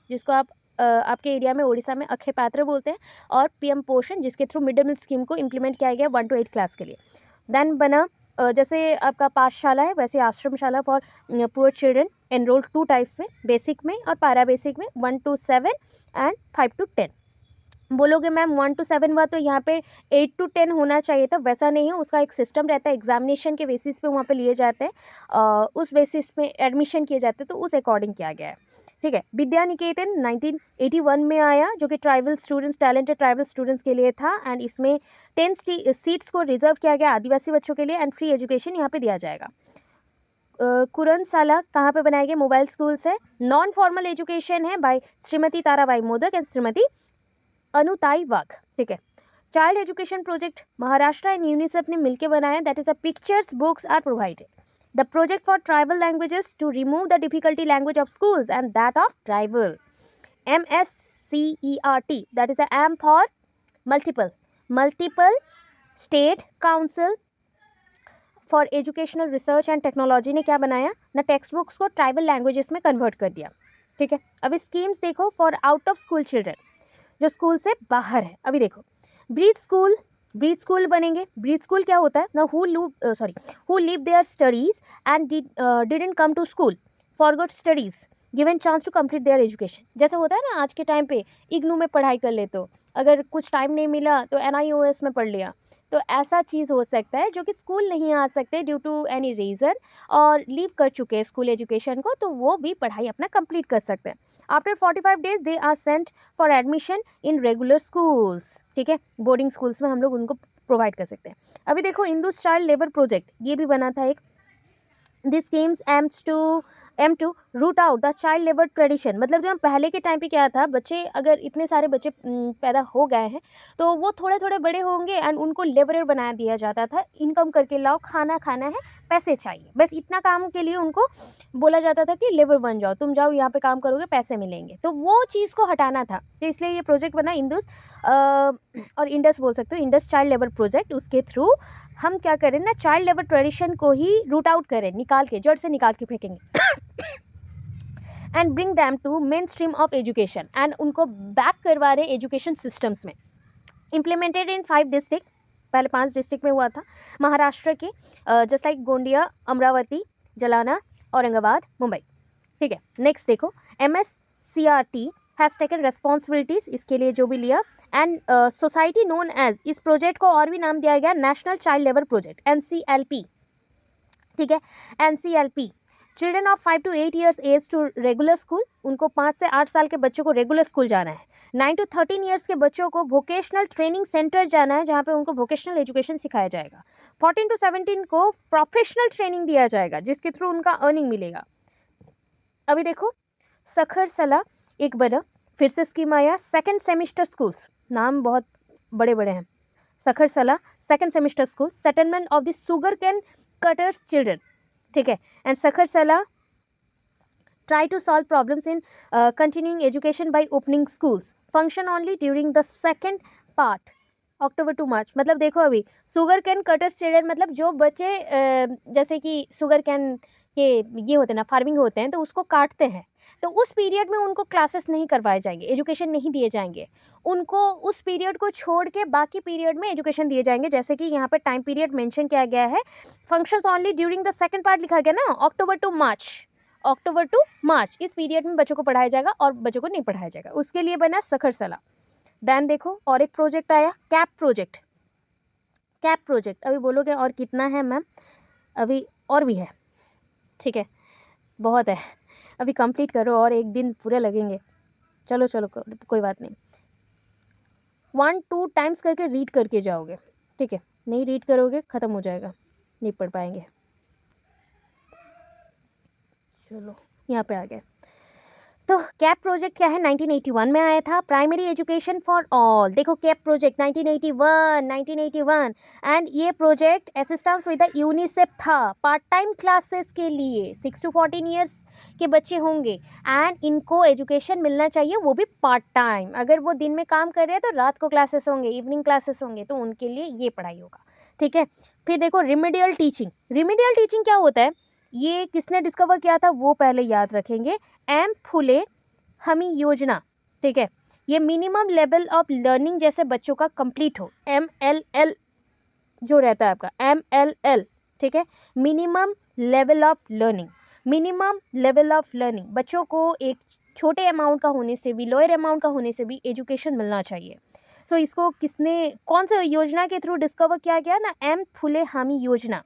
जिसको आप आपके एरिया में उड़ीसा में अक्षय पात्र बोलते हैं, और PM पोषण जिसके through mid day meal scheme को इम्प्लीमेंट किया गया 1 to 8 क्लास के लिए। देन बना जैसे आपका पाठशाला है वैसे आश्रमशाला for poor children, enrol 2 types में, बेसिक में और पैरा बेसिक में, 1 to 7 एंड 5 to 10। बोलोगे मैम 1 to 7 हुआ तो यहाँ पे 8 to 10 होना चाहिए था, वैसा नहीं है, उसका एक सिस्टम रहता है, एग्जामिनेशन के बेसिस पे वहाँ पे लिए जाते हैं, उस बेसिस पे एडमिशन किए जाते हैं, तो उस अकॉर्डिंग किया गया है। ठीक है, विद्या निकेतन 1981 में आया, जो कि tribal students, talented tribal students के लिए था, एंड इसमें 10 सीट्स को रिजर्व किया गया आदिवासी बच्चों के लिए, एंड फ्री एजुकेशन यहाँ पे दिया जाएगा। कुरनसाला कहाँ पे बनाए गए? मोबाइल स्कूल्स है। नॉन फॉर्मल एजुकेशन है बाय श्रीमती ताराबाई मोदक एंड श्रीमती अनुताई वाघ। ठीक है, child education project Maharashtra and UNICEF ने मिलकर बनाया, that is a pictures books are provided. The project for tribal languages to remove the difficulty language of schools and that of tribal. MSCERT, that is a M for multiple state council for educational research and technology ने क्या बनाया ना, टेक्स्ट बुक्स को ट्राइबल लैंग्वेजेस में कन्वर्ट कर दिया। ठीक है, अभी स्कीम्स देखो for out of school children, जो स्कूल से बाहर है। अभी देखो, ब्रीथ स्कूल बनेंगे। ब्रीथ स्कूल क्या होता है ना, who leave their studies and didn't come to school, forgot studies, given chance to complete their education. जैसे होता है ना आज के टाइम पे इग्नू में पढ़ाई कर ले, तो अगर कुछ टाइम नहीं मिला तो NIOS में पढ़ लिया। तो ऐसा चीज़ हो सकता है जो कि स्कूल नहीं आ सकते ड्यू टू एनी रीज़न और लीव कर चुके हैं स्कूल एजुकेशन को, तो वो भी पढ़ाई अपना कंप्लीट कर सकते हैं। After 45 days they are sent for admission in regular schools. ठीक है, बोर्डिंग स्कूल्स में हम लोग उनको प्रोवाइड कर सकते हैं। अभी देखो इंदुस चाइल्ड लेबर प्रोजेक्ट, ये भी बना था एक। This schemes aim to root out the child labour tradition. मतलब जो पहले के टाइम पे क्या था, बच्चे अगर इतने सारे बच्चे पैदा हो गए हैं तो वो थोड़े थोड़े बड़े होंगे एंड उनको लेबरर बना दिया जाता था। इनकम करके लाओ, खाना खाना है, पैसे चाहिए, बस इतना काम के लिए उनको बोला जाता था कि लेबर बन जाओ, तुम जाओ यहाँ पे काम करोगे, पैसे मिलेंगे। तो वो चीज़ को हटाना था, तो इसलिए ये प्रोजेक्ट बना इंदुस और इंडस बोल सकते हो, इंडस चाइल्ड लेबर प्रोजेक्ट। उसके थ्रू हम क्या करें ना, चाइल्ड लेबर ट्रेडिशन को ही रूट आउट करें, निकाल के, जड़ से निकाल के फेंकेंगे and bring them to mainstream of education, and उनको बैक करवा रहे एजुकेशन सिस्टम्स में। इम्प्लीमेंटेड इन 5 डिस्ट्रिक्ट, पहले 5 डिस्ट्रिक्ट में हुआ था महाराष्ट्र के, जस्ट लाइक गोंडिया, अमरावती, जलाना, औरंगाबाद, मुंबई। ठीक है, नेक्स्ट देखो, MSCRT हैज़ टेकन रेस्पॉन्सिबिलिटीज़, इसके लिए जो भी लिया, एंड सोसाइटी नोन एज, इस प्रोजेक्ट को और भी नाम दिया गया national child labour project, NCLP। ठीक है, NCLP। Children of 5 to 8 years age to regular school, उनको 5 से 8 साल के बच्चों को रेगुलर स्कूल जाना है। 9 to 13 ईयर्स के बच्चों को वोकेशनल ट्रेनिंग सेंटर जाना है, जहाँ पे उनको वोकेशनल एजुकेशन सिखाया जाएगा। 14 to 17 को प्रोफेशनल ट्रेनिंग दिया जाएगा, जिसके थ्रू उनका अर्निंग मिलेगा। अभी देखो सखरसला एक बना, फिर से स्कीम आया, सेकेंड सेमिस्टर स्कूल्स, नाम बहुत बड़े बड़े हैं। Sakharshala second semester school, settlement of the sugarcane cutters children. ठीक है, and Sakharshala try to solve problems in continuing education by opening schools, function only during the second part, October to March. मतलब देखो अभी सुगर कैन कटर्स चिल्ड्रन, मतलब जो बच्चे जैसे कि शुगर कैन के ये होते हैं ना, फार्मिंग होते हैं, तो उसको काटते हैं, तो उस पीरियड में उनको क्लासेस नहीं करवाए जाएंगे, एजुकेशन नहीं दिए जाएंगे, उनको उस पीरियड को छोड़ के बाकी पीरियड में एजुकेशन दिए जाएंगे। जैसे कि यहाँ पर टाइम पीरियड मेंशन किया गया है, functions only during the second part लिखा गया ना, अक्टूबर टू मार्च, इस पीरियड में बच्चों को पढ़ाया जाएगा और बच्चों को नहीं पढ़ाया जाएगा, उसके लिए बना सखरसला। देन देखो और एक प्रोजेक्ट आया, कैप प्रोजेक्ट। अभी बोलोगे और कितना है मैम, अभी और भी है। ठीक है, बहुत है, अभी कंप्लीट करो और एक दिन पूरे लगेंगे। चलो कोई बात नहीं, 1-2 टाइम्स करके रीड करके जाओगे। ठीक है, नहीं रीड करोगे ख़त्म हो जाएगा, नहीं पढ़ पाएंगे। चलो यहाँ पे आ गए। तो कैप प्रोजेक्ट क्या है, 1981 में आया था, प्राइमरी एजुकेशन फॉर ऑल। देखो कैप प्रोजेक्ट 1981 एंड ये project assistance with the UNICEF था, पार्ट टाइम क्लासेस के लिए 6 to 14 ईयर्स के बच्चे होंगे एंड इनको एजुकेशन मिलना चाहिए, वो भी पार्ट टाइम। अगर वो दिन में काम कर रहे हैं तो रात को क्लासेस होंगे, इवनिंग क्लासेस होंगे, तो उनके लिए ये पढ़ाई होगा। ठीक है, फिर देखो रिमेडियल टीचिंग क्या होता है, ये किसने डिस्कवर किया था वो पहले याद रखेंगे, एम फुले हमी योजना। ठीक है, ये मिनिमम लेवल ऑफ लर्निंग जैसे बच्चों का कंप्लीट हो, MLL जो रहता है आपका, MLL। ठीक है, मिनिमम लेवल ऑफ लर्निंग, बच्चों को एक छोटे अमाउंट का होने से भी, लोअर अमाउंट का होने से भी एजुकेशन मिलना चाहिए। सो इसको किसने, कौन से योजना के थ्रू डिस्कवर किया गया ना, एम फुले हामी योजना।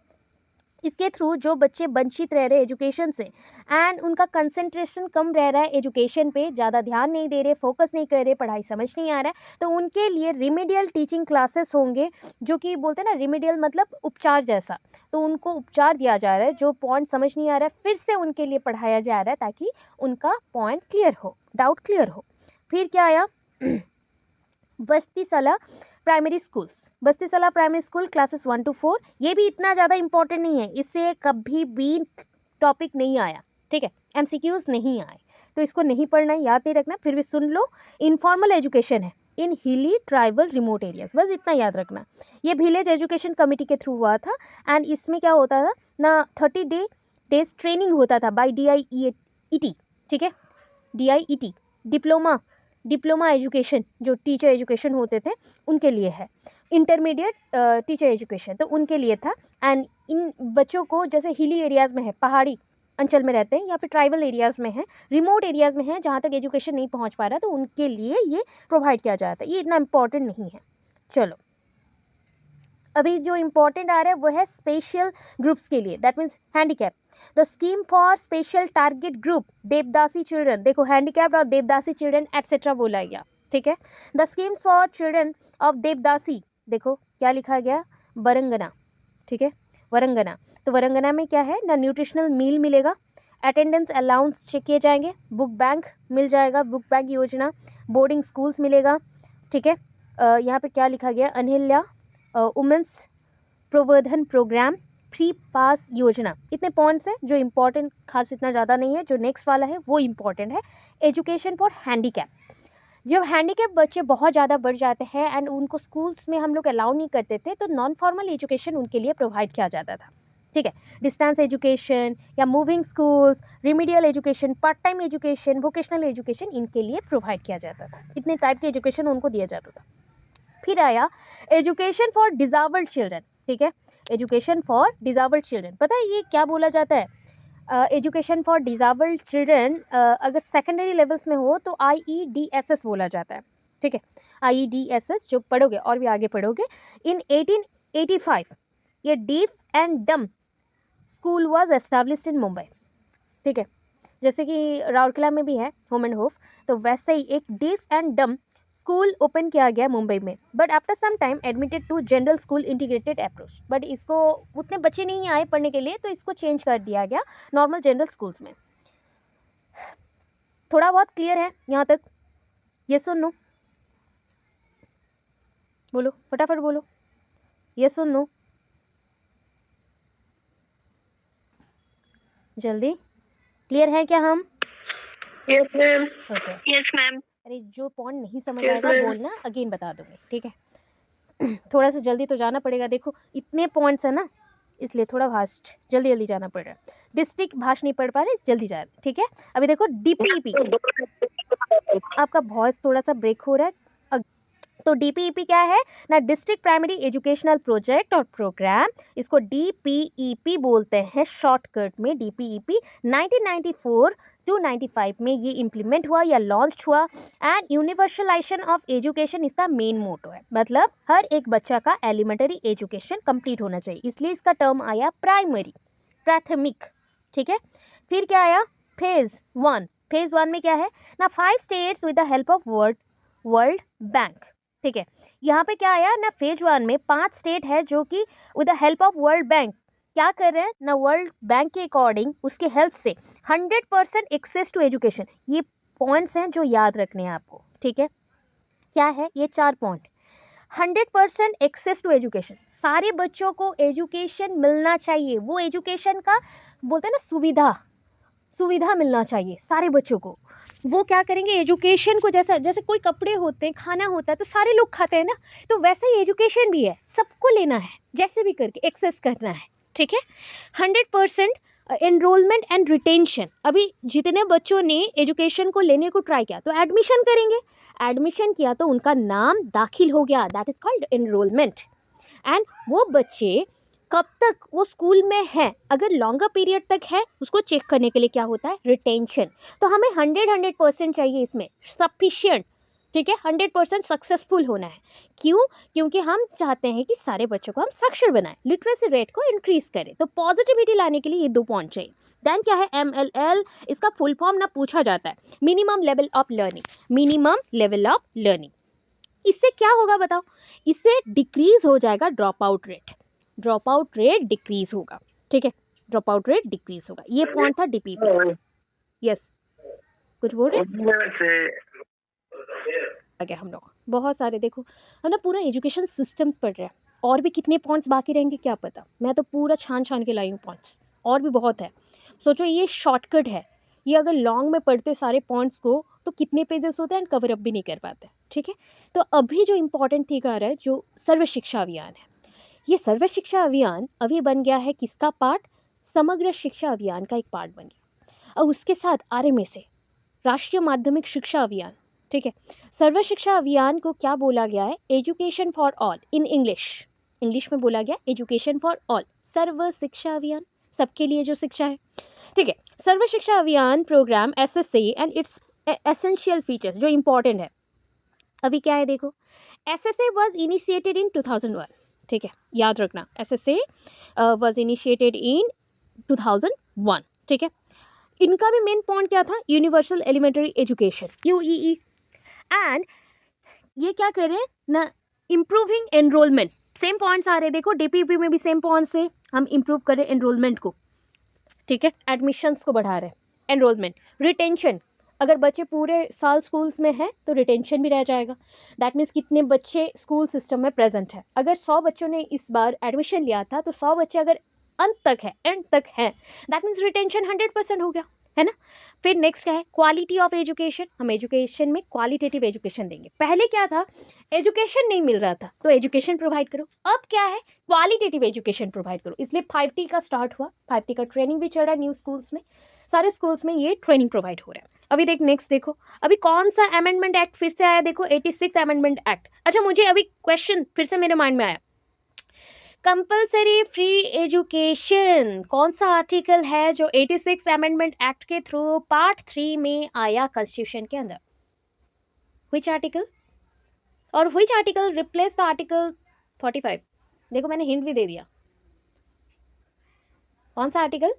इसके थ्रू जो बच्चे वंचित रह रहे एजुकेशन से एंड उनका कंसंट्रेशन कम रह रहा है एजुकेशन पे, ज़्यादा ध्यान नहीं दे रहे, फोकस नहीं कर रहे, पढ़ाई समझ नहीं आ रहा है, तो उनके लिए रिमेडियल टीचिंग क्लासेस होंगे, जो कि बोलते हैं ना रिमेडियल मतलब उपचार जैसा, तो उनको उपचार दिया जा रहा है, जो पॉइंट समझ नहीं आ रहा है फिर से उनके लिए पढ़ाया जा रहा है, ताकि उनका पॉइंट क्लियर हो, डाउट क्लियर हो। फिर क्या आया, बस्तीसला प्राइमरी स्कूल क्लासेस 1 to 4, ये भी इतना ज़्यादा इंपॉर्टेंट नहीं है, इससे कभी भी टॉपिक नहीं आया। ठीक है, MCQs नहीं आए, तो इसको नहीं पढ़ना है, याद नहीं रखना, फिर भी सुन लो। इनफॉर्मल एजुकेशन है इन हिली ट्राइबल रिमोट एरियाज, बस इतना याद रखना। ये विलेज एजुकेशन कमेटी के थ्रू हुआ था एंड इसमें क्या होता था ना, 30 डेज ट्रेनिंग होता था बाय DIET। ठीक है, DIET डिप्लोमा डिप्लोमा एजुकेशन जो टीचर एजुकेशन होते थे उनके लिए है, इंटरमीडिएट टीचर एजुकेशन तो उनके लिए था। एंड इन बच्चों को जैसे हिली एरियाज़ में है, पहाड़ी अंचल में रहते हैं या फिर ट्राइबल एरियाज़ में है, रिमोट एरियाज़ में है जहाँ तक एजुकेशन नहीं पहुँच पा रहा, तो उनके लिए ये प्रोवाइड किया जाता है। ये इतना इम्पॉर्टेंट नहीं है। चलो अभी जो इम्पोर्टेंट आ रहा है वो है स्पेशल ग्रुप्स के लिए, that means handicap. The scheme for special target group devadasi children, देखो हैंडीकैप्ड और देवदासी चिल्ड्रन एटसेट्रा बोला गया, ठीक है। The schemes for children of devadasi, देखो क्या लिखा गया, वरंगना, ठीक है, वरंगना। तो वरंगना में क्या है ना, न्यूट्रिशनल मील मिलेगा, अटेंडेंस अलाउंस चेक किए जाएंगे, बुक बैंक मिल जाएगा, बुक बैंक योजना, बोर्डिंग स्कूल्स मिलेगा, ठीक है। यहाँ पे क्या लिखा गया, अनहिल्या वुमेंस प्रवर्धन प्रोग्राम, फ्री पास योजना। इतने पॉइंट्स हैं जो इम्पोर्टेंट, खास इतना ज़्यादा नहीं है। जो नेक्स्ट वाला है वो इम्पोर्टेंट है, एजुकेशन फॉर हैंडीकैप। जब हैंडीकैप बच्चे बहुत ज़्यादा बढ़ जाते हैं एंड उनको स्कूल्स में हम लोग अलाउ नहीं करते थे, तो नॉन फॉर्मल एजुकेशन उनके लिए प्रोवाइड किया जाता था, ठीक है। डिस्टेंस एजुकेशन या moving schools, remedial education, part time education, vocational education, इनके लिए प्रोवाइड किया जाता था। इतने टाइप के एजुकेशन उनको दिया जाता था। फिर आया एजुकेशन फॉर डिसेबल्ड चिल्ड्रन, ठीक है, एजुकेशन फॉर डिसेबल्ड चिल्ड्रन। पता है ये क्या बोला जाता है, एजुकेशन फॉर डिसेबल्ड चिल्ड्रन अगर सेकेंडरी लेवल्स में हो तो IEDSS बोला जाता है, ठीक है। IEDSS जो पढ़ोगे और भी आगे पढ़ोगे। इन 1885 ये deaf and dumb school was established in Mumbai, ठीक है। जैसे कि राउरकेला में भी है होम एंड होफ, तो वैसे ही एक deaf and dumb school open किया गया मुंबई में। But after some time admitted to general school integrated approach, but इसको उतने बच्चे नहीं आए पढ़ने के लिए, तो इसको चेंज कर दिया गया नॉर्मल जनरल स्कूल्स में। थोड़ा बहुत क्लियर है यहाँ तक? ये सुन लो, बोलो फटाफट बोलो, ये सुन लो जल्दी। क्लियर है क्या हम? Yes ma'am. Okay, yes ma'am. अरे जो पॉइंट नहीं समझ आएगा बोलना, अगेन बता दूंगी, ठीक है। थोड़ा सा जल्दी तो जाना पड़ेगा, देखो इतने पॉइंट्स है ना, इसलिए थोड़ा फास्ट जल्दी जल्दी जाना पड़ रहा है। डिस्ट्रिक्ट भाषा नहीं पढ़ पा रहे, जल्दी जा रहे, ठीक है। अभी देखो DPEP, आपका वॉइस थोड़ा सा ब्रेक हो रहा है। तो DPEP क्या है ना, डिस्ट्रिक्ट प्राइमरी एजुकेशनल प्रोजेक्ट और प्रोग्राम, इसको DPEP बोलते हैं शॉर्टकट में। DPEP 1994 टू 95 में ये इम्प्लीमेंट हुआ या लॉन्च हुआ। एंड यूनिवर्सलाइजेशन ऑफ एजुकेशन इसका मेन मोटो है, मतलब हर एक बच्चा का एलिमेंट्री एजुकेशन कंप्लीट होना चाहिए, इसलिए इसका टर्म आया प्राइमरी, प्राथमिक, ठीक है। फिर क्या आया, फेज 1। फेज 1 में क्या है ना, 5 states with the help of world bank, ठीक है। यहाँ पे क्या आया ना, फेज 1 में 5 स्टेट है जो कि with the help of world bank क्या कर रहे हैं ना, वर्ल्ड बैंक के अकॉर्डिंग उसके हेल्प से 100% एक्सेस टू एजुकेशन। ये पॉइंट्स हैं जो याद रखने हैं आपको, ठीक है। क्या है ये 4 पॉइंट, 100% एक्सेस टू एजुकेशन, सारे बच्चों को एजुकेशन मिलना चाहिए। वो एजुकेशन का बोलते हैं ना, सुविधा मिलना चाहिए सारे बच्चों को। वो क्या करेंगे, एजुकेशन को जैसा, जैसे कोई कपड़े होते हैं, खाना होता है तो सारे लोग खाते हैं ना, तो वैसे ही एजुकेशन भी है, सबको लेना है, जैसे भी करके एक्सेस करना है, ठीक है। 100% एनरोलमेंट एंड रिटेंशन, अभी जितने बच्चों ने एजुकेशन को लेने को ट्राई किया तो एडमिशन करेंगे, एडमिशन किया तो उनका नाम दाखिल हो गया, that is called enrolment. And वो बच्चे कब तक वो स्कूल में है, अगर लॉन्गर पीरियड तक है उसको चेक करने के लिए क्या होता है, रिटेंशन। तो हमें 100% चाहिए इसमें, सफिशिएंट, ठीक है, 100% सक्सेसफुल होना है। क्यों? क्योंकि हम चाहते हैं कि सारे बच्चों को हम साक्षर बनाएं, लिटरेसी रेट को इंक्रीज करें। तो पॉजिटिविटी लाने के लिए ये 2 पॉइंट चाहिए। देन क्या है, MLL, इसका फुल फॉर्म ना पूछा जाता है, minimum level of learning, minimum level of learning. इससे क्या होगा बताओ, इससे डिक्रीज हो जाएगा drop out rate, drop out rate decrease होगा, ठीक है, ड्रॉप आउट रेट डिक्रीज होगा। ये पॉइंट था DPP। यस, कुछ बोल रहे आगे हम लोग बहुत सारे, देखो हम ना पूरा एजुकेशन सिस्टम्स पढ़ रहे हैं, और भी कितने पॉइंट्स बाकी रहेंगे क्या पता, मैं तो पूरा छान छान के लाई हूँ पॉइंट्स, और भी बहुत है। सोचो ये शॉर्टकट है, ये अगर लॉन्ग में पढ़ते सारे पॉइंट्स को तो कितने पेजेस होते हैं एंड कवर अप भी नहीं कर पाते, ठीक है। तो अभी जो इम्पोर्टेंट थिंग आ रहा है, जो सर्व शिक्षा अभियान है, ये सर्व शिक्षा अभियान अभी बन गया है किसका पार्ट, समग्र शिक्षा अभियान का एक पार्ट बन गया। और उसके साथ RMA से, राष्ट्रीय माध्यमिक शिक्षा अभियान, ठीक है। सर्व शिक्षा अभियान को क्या बोला गया है? Education for all in English में बोला गया एजुकेशन फॉर ऑल, सर्व शिक्षा अभियान, सबके लिए जो शिक्षा है। ठीक है। Sarva Shiksha Abhiyan program SSA and its essential features जो इंपॉर्टेंट है अभी क्या है देखो। SSA was initiated in 2001। ठीक है, याद रखना SSA वाज इनिशिएटेड इन 2001। ठीक है। इनका भी मेन पॉइंट क्या था? Universal elementary education, UEE। And ये क्या कर रहे हैं ना, इम्प्रूविंग एनरोलमेंट। सेम पॉइंट्स आ रहे हैं देखो, DPP में भी सेम पॉइंट्स से हम इम्प्रूव करें एनरोलमेंट को। ठीक है, एडमिशन्स को बढ़ा रहे हैं, एनरोलमेंट, रिटेंशन। अगर बच्चे पूरे साल स्कूल्स में हैं तो रिटेंशन भी रह जाएगा। दैट मीन्स कितने बच्चे स्कूल सिस्टम में प्रेजेंट है। अगर 100 बच्चों ने इस बार एडमिशन लिया था तो 100 बच्चे अगर एंड तक है, दैट मीन्स रिटेंशन 100% हो गया, है ना। फिर नेक्स्ट क्या है? Quality of education. हम एजुकेशन में क्वालिटेटिव एजुकेशन देंगे। पहले क्या था? एजुकेशन नहीं मिल रहा था तो एजुकेशन प्रोवाइड करो। अब क्या है? क्वालिटेटिव एजुकेशन प्रोवाइड करो। इसलिए 5T का स्टार्ट हुआ। 5T का ट्रेनिंग भी चल रहा है न्यू स्कूल्स में, सारे स्कूल्स में ये ट्रेनिंग प्रोवाइड हो रहा है। अभी नेक्स्ट देखो, अभी कौन सा अमेंडमेंट एक्ट फिर से आया देखो, 86 अमेंडमेंट एक्ट। अच्छा, मुझे अभी क्वेश्चन फिर से मेरे माइंड में आया, कंपल्सरी फ्री एजुकेशन कौन सा आर्टिकल है जो 86 अमेंडमेंट एक्ट के थ्रू पार्ट 3 में आया कॉन्स्टिट्यूशन के अंदर? Which article? और which article replace the article 45? देखो मैंने हिंट भी दे दिया। कौन सा आर्टिकल?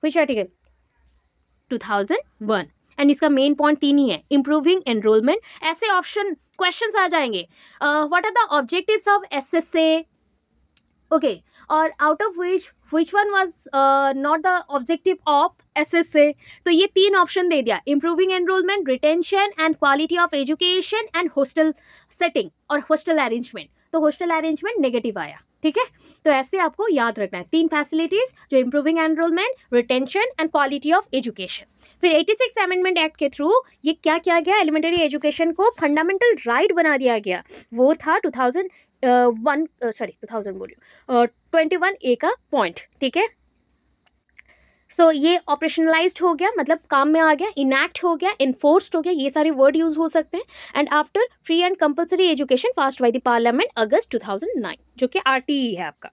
Which article? 2001। एंड इसका मेन पॉइंट 3 ही है, इंप्रूविंग एनरोलमेंट। ऐसे ऑप्शन क्वेश्चंस आ जाएंगे, what are the objectives of SSA, okay, और out of which one was not the objective of SSA। तो ये 3 ऑप्शन दे दिया, improving enrolment, retention and quality of education and hostel setting और हॉस्टल अरेंजमेंट। तो हॉस्टल अरेंजमेंट नेगेटिव आया। ठीक है, तो ऐसे आपको याद रखना है 3 फैसिलिटीज जो improving enrolment, retention and quality of education. फिर 86 अमेंडमेंट एक्ट के थ्रू ये क्या किया गया? एलिमेंट्री एजुकेशन को फंडामेंटल राइट बना दिया गया। वो था 21A का पॉइंट। ठीक है, सो ये ऑपरेशनलाइज्ड हो गया, मतलब काम में आ गया, इनैक्ट हो गया, इन्फोर्स्ड हो गया, ये सारे वर्ड यूज हो सकते हैं। And after free and compulsory education passed by the parliament August 2009, जो कि RTE है आपका।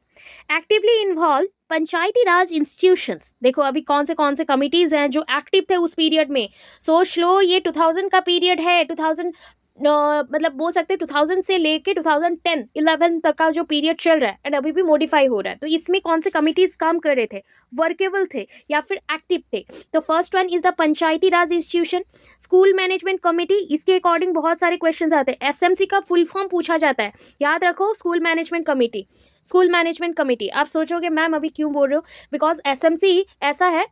Actively involve panchayati raj institutions. देखो अभी कौन से कमिटीज हैं जो एक्टिव थे उस पीरियड में। सोच लो ये 2000 का पीरियड है, 2000 मतलब बोल सकते हैं 2000 से लेके 2010-11 तक का जो पीरियड चल रहा है एंड अभी भी मॉडिफाई हो रहा है। तो इसमें कौन से कमिटीज काम कर रहे थे, वर्केबल थे या फिर एक्टिव थे? तो first one is the Panchayati Raj institution. School management committee, इसके अकॉर्डिंग बहुत सारे क्वेश्चन आते हैं। SMC का फुल फॉर्म पूछा जाता है, याद रखो, school management committee. School management committee, आप सोचोगे मैम अभी क्यों बोल रहे हो? बिकॉज SMC ऐसा है,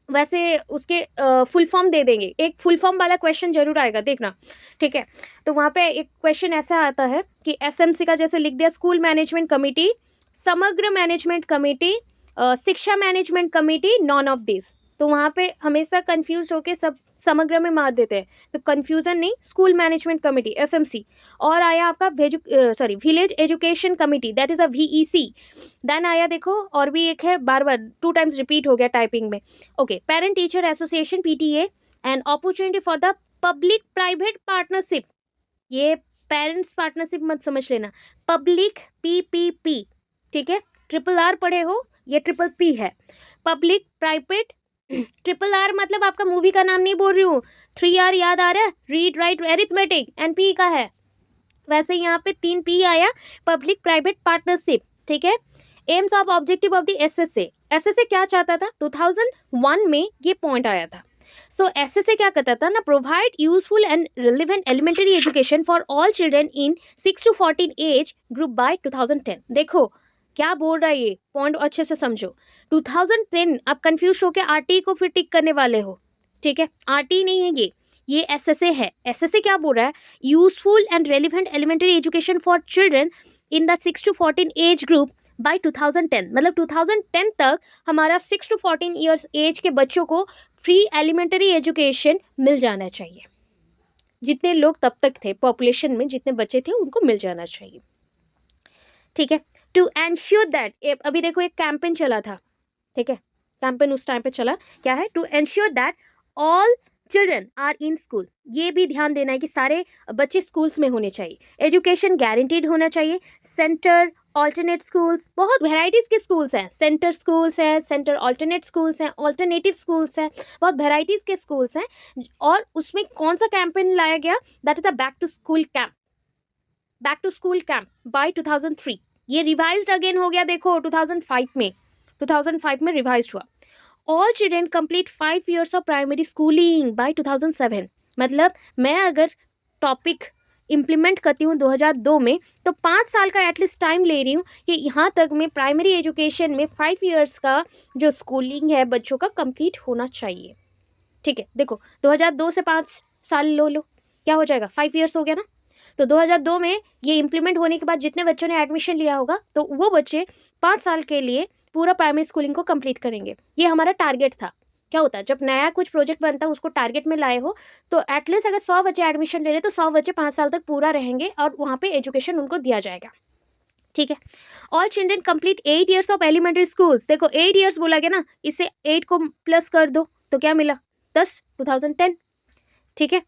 वैसे उसके फुल फॉर्म दे देंगे, एक फुल फॉर्म वाला क्वेश्चन जरूर आएगा, देखना। ठीक है, तो वहाँ पे एक क्वेश्चन ऐसा आता है कि SMC का जैसे लिख दिया, स्कूल मैनेजमेंट कमेटी, समग्र मैनेजमेंट कमेटी, शिक्षा management committee, none of this. तो वहाँ पे हमेशा कंफ्यूज होके सब समग्र में मार देते हैं, तो कंफ्यूजन नहीं, स्कूल मैनेजमेंट कमेटी SMC। और आया आपका village education committee, that is a VEC। Then आया देखो और भी एक है, बार 2 टाइम्स रिपीट हो गया टाइपिंग में, okay, parent teacher association PTA and opportunity for the public private partnership. ये पेरेंट्स पार्टनरशिप मत समझ लेना, पब्लिक PPP। ठीक है, RRR पढ़े हो, ये PP है, पब्लिक प्राइवेट। RRR मतलब आपका मूवी का नाम नहीं बोल रही हूँ, 3R याद आ रहा है, read write arithmetic, and P का है। वैसे यहाँ पे 3 P आया, पब्लिक प्राइवेट पार्टनरशिप। ठीक है, AIIMS of objective of the SSA क्या चाहता था? 2001 में ये पॉइंट आया था। सो SSA क्या करता था ना, provide useful and relevant elementary education for all children in 6 to 14 age group by 2010। देखो क्या बोल रहा है ये पॉइंट, अच्छे से समझो। 2010 आप कंफ्यूज होकर RTE को फिर टिक करने वाले हो। ठीक है, RTE नहीं है ये SSA है। SSA क्या बोल रहा है? Useful and relevant elementary education for children in the 6 to 14 age group by 2010, मतलब 2010 तक हमारा 6 to 14 ईयर्स एज के बच्चों को फ्री एलिमेंट्री एजुकेशन मिल जाना चाहिए। जितने लोग तब तक थे पॉपुलेशन में, जितने बच्चे थे उनको मिल जाना चाहिए। ठीक है, टू एंश्योर दैट, अभी देखो एक कैंपेन चला था, ठीक है, कैंपेन उस टाइम पे चला, क्या है, to ensure that all children are in school. ये भी ध्यान देना है कि सारे बच्चे स्कूल्स में होने चाहिए, एजुकेशन गारंटीड होना चाहिए, सेंटर ऑल्टरनेट स्कूल्स, बहुत वेराइटीज़ के स्कूल्स हैं, सेंटर स्कूल्स हैं, सेंटर ऑल्टरनेट स्कूल्स हैं, ऑल्टरनेटिव स्कूल्स हैं, बहुत वेराइटीज़ के स्कूल्स हैं। और उसमें कौन सा कैंपेन लाया गया, that is the back to school camp, back to school camp by 2003। ये रिवाइज्ड अगेन हो गया, देखो 2005 में रिवाइज्ड हुआ। All children complete 5 years of primary schooling by 2007। मतलब मैं अगर टॉपिक इम्प्लीमेंट करती हूँ 2002 में, तो 5 साल का एटलीस्ट टाइम ले रही हूँ कि यहाँ तक में प्राइमरी एजुकेशन में 5 years का जो स्कूलिंग है बच्चों का कंप्लीट होना चाहिए। ठीक है, देखो 2002 से 5 साल लो क्या हो जाएगा, 5 years हो गया ना। तो 2002 में ये इम्प्लीमेंट होने के बाद जितने बच्चों ने एडमिशन लिया होगा, तो वो बच्चे 5 साल के लिए पूरा प्राइमरी स्कूलिंग को कंप्लीट करेंगे। ये हमारा टारगेट था। क्या होता है जब नया कुछ प्रोजेक्ट बनता है, उसको टारगेट में लाए हो, तो एटलीस्ट अगर 100 बच्चे एडमिशन ले रहे तो 100 बच्चे 5 साल तक पूरा रहेंगे और वहाँ पे एजुकेशन उनको दिया जाएगा। ठीक है, all children complete 8 years of elementary schools. देखो 8 years बोला गया ना, इससे 8 को प्लस कर दो तो क्या मिला, 10, 2010। ठीक है,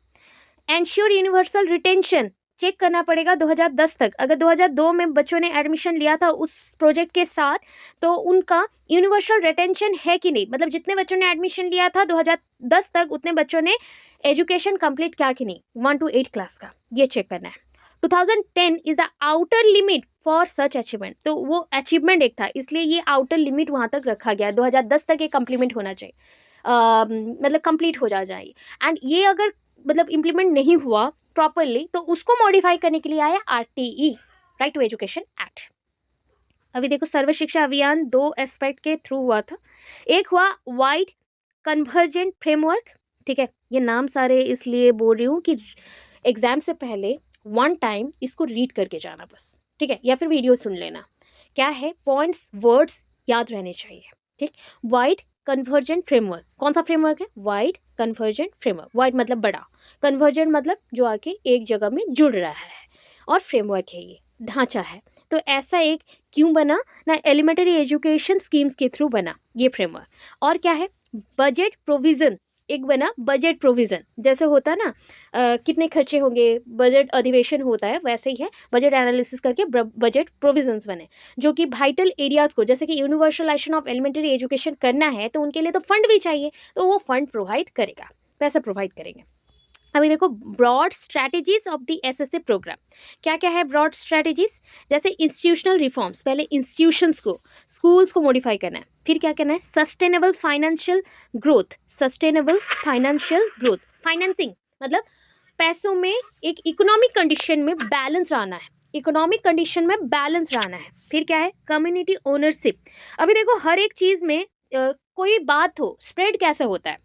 एंश्योर यूनिवर्सल रिटेंशन, चेक करना पड़ेगा 2010 तक। अगर 2002 में बच्चों ने एडमिशन लिया था उस प्रोजेक्ट के साथ, तो उनका यूनिवर्सल रिटेंशन है कि नहीं, मतलब जितने बच्चों ने एडमिशन लिया था 2010 तक उतने बच्चों ने एजुकेशन कंप्लीट किया कि नहीं, 1 to 8 क्लास का, ये चेक करना है। 2010 is the outer limit for such achievement, तो वो अचीवमेंट एक था, इसलिए ये आउटर लिमिट वहां तक रखा गया, 2010 तक ये कंप्लीमेंट होना चाहिए, मतलब कंप्लीट हो जाए। एंड ये अगर मतलब इम्प्लीमेंट नहीं हुआ प्रॉपरली, तो उसको मॉडिफाई करने के लिए आया RTE, right to education act. अभी देखो सर्व शिक्षा अभियान 2 एस्पेक्ट के थ्रू हुआ था। एक हुआ वाइड कन्वर्जेंट फ्रेमवर्क। ठीक है, ये नाम सारे इसलिए बोल रही हूँ कि एग्जाम से पहले 1 टाइम इसको रीड करके जाना बस, ठीक है, या फिर वीडियो सुन लेना। क्या है, पॉइंट्स वर्ड्स याद रहने चाहिए। ठीक, वाइड कन्वर्जेंट फ्रेमवर्क, कौन सा फ्रेमवर्क है, वाइड कन्वर्जेंट फ्रेमवर्क। वाइड मतलब बड़ा, कन्वर्जेंट मतलब जो आके एक जगह में जुड़ रहा है, और फ्रेमवर्क है, ये ढांचा है। तो ऐसा एक क्यों बना ना, एलिमेंट्री एजुकेशन स्कीम्स के थ्रू बना ये फ्रेमवर्क। और क्या है, बजट प्रोविजन, एक बना बजट प्रोविजन, जैसे होता है ना कितने खर्चे होंगे, बजट अधिवेशन होता है, वैसे ही है, बजट एनालिसिस करके बजट प्रोविजंस बने, जो कि वाइटल एरियाज को, जैसे कि यूनिवर्सलाइजेशन ऑफ एलिमेंट्री एजुकेशन करना है तो उनके लिए तो फंड भी चाहिए, तो वो फंड प्रोवाइड करेगा, पैसा प्रोवाइड करेंगे। अभी देखो broad strategies of the SSA program, क्या क्या है ब्रॉड स्ट्रैटेजीज, जैसे इंस्टीट्यूशनल रिफॉर्म्स, पहले इंस्टीट्यूशंस को, स्कूल्स को मॉडिफाई करना है। फिर क्या करना है, sustainable financial growth, sustainable financial growth, financing मतलब पैसों में एक इकोनॉमिक कंडीशन में बैलेंस रहना है, इकोनॉमिक कंडीशन में बैलेंस रहना है। फिर क्या है, कम्युनिटी ओनरशिप। अभी देखो हर एक चीज में कोई बात हो, स्प्रेड कैसे होता है,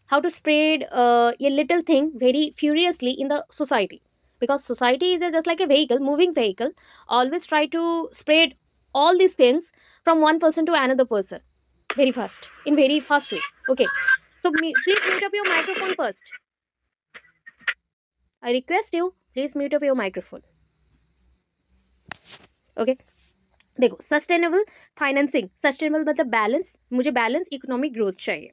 how to spread a little thing very furiously in the society, because society is just like a vehicle, moving vehicle, always try to spread all these things from one person to another person very fast, in very fast way. Okay, so please mute up your microphone first. I request you, please mute up your microphone. Okay, देखो सस्टेनेबल फाइनेंसिंग, सस्टेनेबल मतलब बैलेंस, मुझे बैलेंस इकोनॉमिक ग्रोथ चाहिए।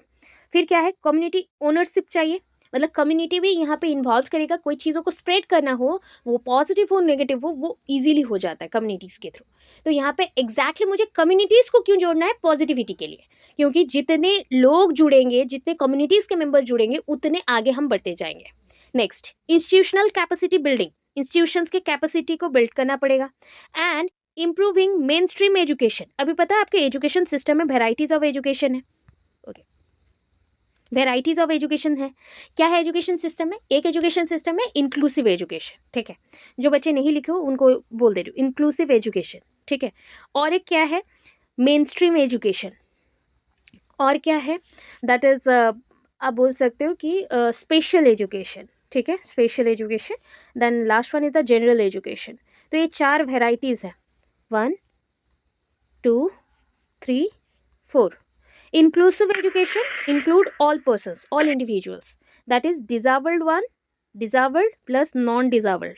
फिर क्या है, कम्युनिटी ओनरशिप चाहिए, मतलब कम्युनिटी भी यहाँ पे इन्वॉल्व करेगा, कोई चीज़ों को स्प्रेड करना हो, वो पॉजिटिव हो नेगेटिव हो, वो इजीली हो जाता है कम्युनिटीज़ के थ्रू। तो यहाँ पे एग्जैक्टली मुझे कम्युनिटीज़ को क्यों जोड़ना है, पॉजिटिविटी के लिए, क्योंकि जितने लोग जुड़ेंगे, जितने कम्युनिटीज़ के मेंबर जुड़ेंगे, उतने आगे हम बढ़ते जाएंगे। Next, institutional capacity building, institutions के कैपेसिटी को बिल्ड करना पड़ेगा। And improving main stream education, अभी पता है आपके एजुकेशन सिस्टम में वेराइटीज ऑफ एजुकेशन है। ओके, वेराइटीज ऑफ एजुकेशन है, क्या है एजुकेशन सिस्टम में, एक एजुकेशन सिस्टम है इंक्लूसिव एजुकेशन, ठीक है, जो बच्चे नहीं लिखे हो उनको बोल दे रही हूँ, इंक्लूसिव एजुकेशन, ठीक है। और एक क्या है, मेन स्ट्रीम एजुकेशन। और क्या है, दैट इज आप बोल सकते हो कि स्पेशल एजुकेशन, ठीक है, special education. Then last one is the general education. तो ये 4 वेराइटीज है, 1 2 3 4। Inclusive education include all persons, all individuals, that is disabled one, disabled plus non-disabled,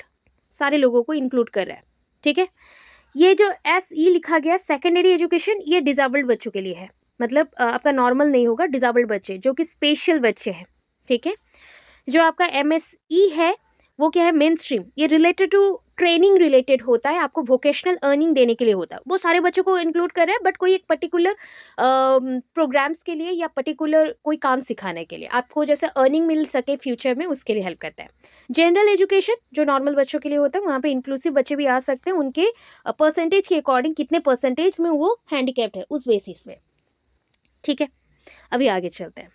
सारे लोगों को इंक्लूड कर रहा है, ठीक है। ये जो SE लिखा गया सेकेंडरी एजुकेशन, ये डिजेबल्ड बच्चों के लिए है, मतलब आपका नॉर्मल नहीं होगा, डिसेबल्ड बच्चे जो कि स्पेशल बच्चे हैं, ठीक है। जो आपका MSE है वो क्या है, मेन स्ट्रीम, ये रिलेटेड टू ट्रेनिंग रिलेटेड होता है, आपको वोकेशनल अर्निंग देने के लिए होता है, वो सारे बच्चों को इंक्लूड कर रहा है, बट कोई एक पर्टिकुलर प्रोग्राम्स के लिए या पर्टिकुलर कोई काम सिखाने के लिए आपको जैसे अर्निंग मिल सके फ्यूचर में, उसके लिए हेल्प करता है। जनरल एजुकेशन जो नॉर्मल बच्चों के लिए होता है, वहाँ पे इंक्लूसिव बच्चे भी आ सकते हैं, उनके परसेंटेज के अकॉर्डिंग कितने परसेंटेज में वो हैंडीकैप्ड है उस बेसिस पे, ठीक है। अभी आगे चलते हैं।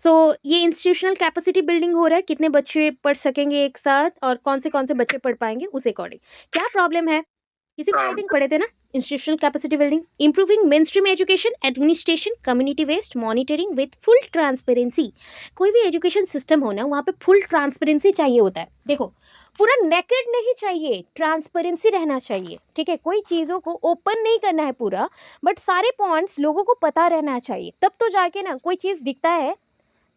ये इंस्टीट्यूशनल कैपेसिटी बिल्डिंग हो रहा है, कितने बच्चे पढ़ सकेंगे एक साथ और कौन से बच्चे पढ़ पाएंगे उस अकॉर्डिंग। क्या प्रॉब्लम है, किसी को आई थिंक पढ़े थे ना, institutional capacity building, improving main stream education administration community based monitoring with full transparency. कोई भी एजुकेशन सिस्टम होना, वहाँ पे फुल ट्रांसपेरेंसी चाहिए होता है। देखो, पूरा नेकेड नहीं चाहिए, ट्रांसपेरेंसी रहना चाहिए, ठीक है। कोई चीज़ों को ओपन नहीं करना है पूरा, बट सारे पॉइंट्स लोगों को पता रहना चाहिए, तब तो जाके ना कोई चीज़ दिखता है,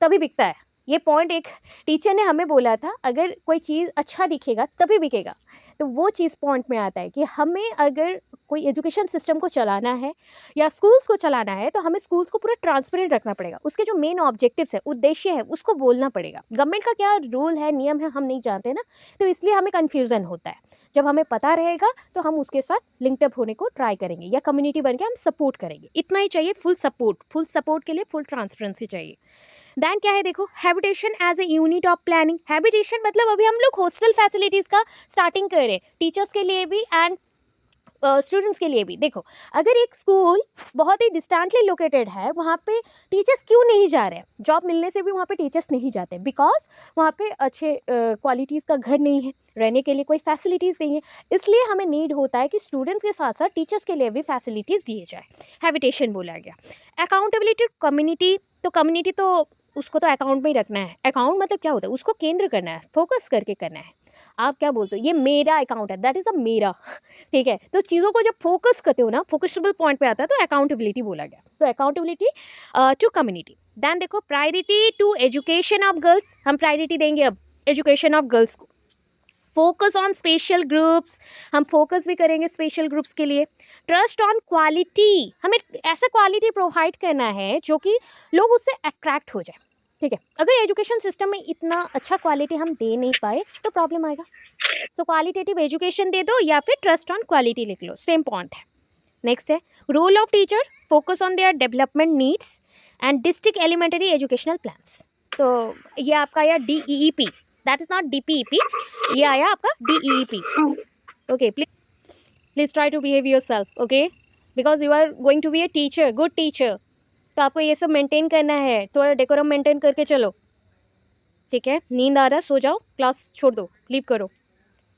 तभी बिकता है। ये पॉइंट एक टीचर ने हमें बोला था, अगर कोई चीज़ अच्छा दिखेगा तभी बिकेगा। तो वो चीज़ पॉइंट में आता है कि हमें अगर कोई एजुकेशन सिस्टम को चलाना है या स्कूल्स को चलाना है, तो हमें स्कूल्स को पूरा ट्रांसपेरेंट रखना पड़ेगा, उसके जो मेन ऑब्जेक्टिव्स है, उद्देश्य है, उसको बोलना पड़ेगा। गवर्नमेंट का क्या रूल है, नियम है, हम नहीं जानते ना, तो इसलिए हमें कन्फ्यूज़न होता है। जब हमें पता रहेगा तो हम उसके साथ लिंकअप होने को ट्राई करेंगे, या कम्युनिटी बन के हम सपोर्ट करेंगे। इतना ही चाहिए, फुल सपोर्ट के लिए फुल ट्रांसपेरेंसी चाहिए। देन क्या है, देखो, habitation as a unit of planning. Habitation मतलब अभी हम लोग हॉस्टल फैसिलिटीज़ का स्टार्टिंग कर रहे हैं, टीचर्स के लिए भी एंड स्टूडेंट्स के लिए भी। देखो, अगर एक स्कूल बहुत ही डिस्टेंटली लोकेटेड है, वहाँ पे टीचर्स क्यों नहीं जा रहे हैं, जॉब मिलने से भी वहाँ पे टीचर्स नहीं जाते, बिकॉज वहाँ पे अच्छे क्वालिटीज़ का घर नहीं है, रहने के लिए कोई फैसिलिटीज़ नहीं है। इसलिए हमें नीड होता है कि स्टूडेंट्स के साथ साथ टीचर्स के लिए भी फैसिलिटीज़ दिए जाए, हैबिटेशन बोला गया। अकाउंटेबिलिटी कम्युनिटी, तो कम्युनिटी तो उसको तो अकाउंट में ही रखना है। अकाउंट मतलब क्या होता है, उसको केंद्र करना है, फोकस करके करना है। आप क्या बोलते हो, ये मेरा अकाउंट है, दैट इज़ अ मेरा, ठीक है। तो चीज़ों को जब फोकस करते हो ना, फोकसेबल पॉइंट पे आता है, तो अकाउंटेबिलिटी बोला गया। तो अकाउंटेबिलिटी टू कम्युनिटी। देन देखो, priority to education of girls, हम प्रायोरिटी देंगे अब एजुकेशन ऑफ गर्ल्स को। फोकस ऑन स्पेशल ग्रुप्स, हम फोकस भी करेंगे स्पेशल ग्रुप्स के लिए। ट्रस्ट ऑन क्वालिटी, हमें ऐसा क्वालिटी प्रोवाइड करना है जो कि लोग उससे अट्रैक्ट हो जाए, ठीक है। अगर एजुकेशन सिस्टम में इतना अच्छा क्वालिटी हम दे नहीं पाए तो प्रॉब्लम आएगा। सो क्वालिटेटिव एजुकेशन दे दो या फिर ट्रस्ट ऑन क्वालिटी लिख लो, सेम पॉइंट है। नेक्स्ट है role of teacher, focus on their development needs and district elementary educational plans. तो ये आपका आया DEEP, that is not DPEP, ये आया आपका DEEP। Okay, please try to behave yourself, okay, because you are going to be a teacher, good teacher. तो आपको ये सब मेंटेन करना है, थोड़ा डेकोरम मेंटेन करके चलो, ठीक है। नींद आ रहा, सो जाओ, क्लास छोड़ दो, लीव करो।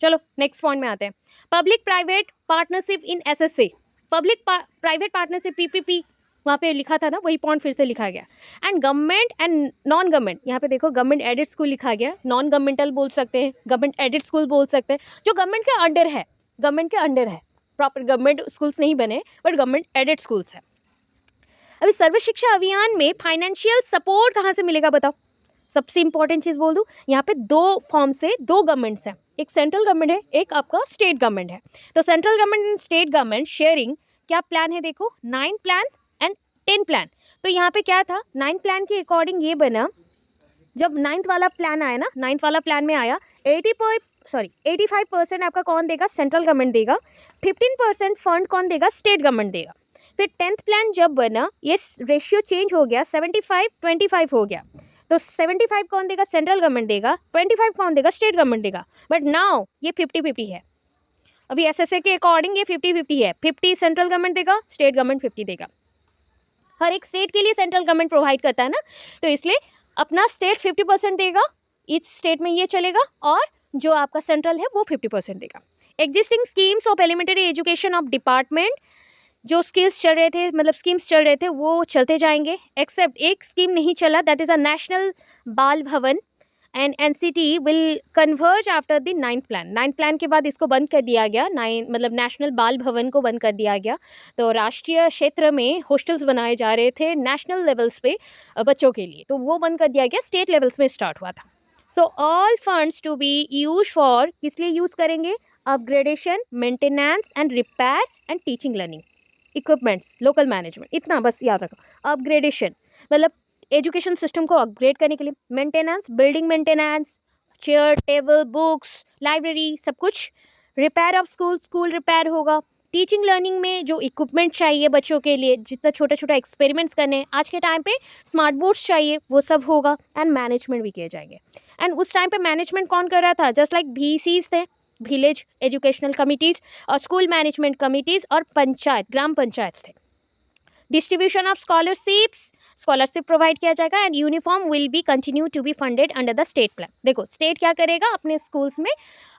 चलो नेक्स्ट पॉइंट में आते हैं। Public private partnership in SSA, public private partnership PPP, वहाँ पे लिखा था ना, वही पॉइंट फिर से लिखा गया। And government and non government, यहाँ पे देखो गवर्नमेंट एडेड स्कूल लिखा गया, नॉन गवर्नमेंटल बोल सकते हैं, गवर्नमेंट एडेड स्कूल बोल सकते हैं, जो गवर्नमेंट के अंडर है, गवर्नमेंट के अंडर है, प्रॉपर गवर्नमेंट स्कूल्स नहीं बने बट गवर्नमेंट एडेड स्कूल्स है। अभी सर्व शिक्षा अभियान में फाइनेंशियल सपोर्ट कहाँ से मिलेगा बताओ। सबसे इंपॉर्टेंट चीज़ बोल दूँ, यहाँ पे दो फॉर्म से दो गवर्नमेंट्स हैं, एक सेंट्रल गवर्नमेंट है, एक आपका स्टेट गवर्नमेंट है। तो central government and state government sharing क्या प्लान है, देखो 9 प्लान एंड 10 प्लान। तो यहाँ पे क्या था, 9 प्लान के अकॉर्डिंग ये बना, जब 9th वाला प्लान आया ना, 9th वाला प्लान में आया 85% आपका कौन देगा, सेंट्रल गवर्नमेंट देगा, 15% फंड कौन देगा, स्टेट गवर्नमेंट देगा। फिर 10th प्लान जब बना, ये रेशियो चेंज हो गया, 75-25 हो गया। तो 75 कौन देगा, सेंट्रल गवर्नमेंट देगा, 25 कौन देगा, स्टेट गवर्नमेंट देगा। बट नाउ ये 50-50 है, अभी SSA के अकॉर्डिंग ये 50-50 है, 50 सेंट्रल गवर्नमेंट देगा, स्टेट गवर्नमेंट 50 देगा। हर एक स्टेट के लिए सेंट्रल गवर्नमेंट प्रोवाइड करता है ना, तो इसलिए अपना स्टेट 50% देगा, ईच स्टेट में ये चलेगा, और जो आपका सेंट्रल है वो 50% देगा। Existing schemes of elementary education of department, जो स्किल्स चल रहे थे, मतलब स्कीम्स चल रहे थे, वो चलते जाएंगे, एक्सेप्ट एक स्कीम नहीं चला, दैट इज़ अ नेशनल बाल भवन and NCT will converge after the 9th plan. 9th plan के बाद इसको बंद कर दिया गया, मतलब नेशनल बाल भवन को बंद कर दिया गया। तो राष्ट्रीय क्षेत्र में हॉस्टल्स बनाए जा रहे थे नेशनल लेवल्स पे बच्चों के लिए, तो वो बंद कर दिया गया, स्टेट लेवल्स में स्टार्ट हुआ था। So all funds to be use for, किस लिए यूज़ करेंगे, upgradation, maintenance and repair and teaching learning, equipments, local management, इतना बस याद रखो। अपग्रेडेशन मतलब एजुकेशन सिस्टम को अपग्रेड करने के लिए, maintenance, building maintenance, chair table books library सब कुछ, repair of school, school repair होगा, टीचिंग लर्निंग में जो इक्विपमेंट चाहिए बच्चों के लिए, जितना छोटा छोटा एक्सपेरिमेंट्स करने हैं आज के टाइम पे, स्मार्ट बोर्ड्स चाहिए, वो सब होगा, एंड मैनेजमेंट भी किए जाएंगे। एंड उस टाइम पे मैनेजमेंट कौन कर रहा था? जस्ट लाइक VCs थे, विलेज एजुकेशनल कमिटीज, और स्कूल मैनेजमेंट कमिटीज, और पंचायत, ग्राम पंचायत थे। Distribution of scholarships, scholarship provide किया जाएगा, and uniform will be continue to be funded under the state plan. देखो स्टेट क्या करेगा अपने स्कूल्स में,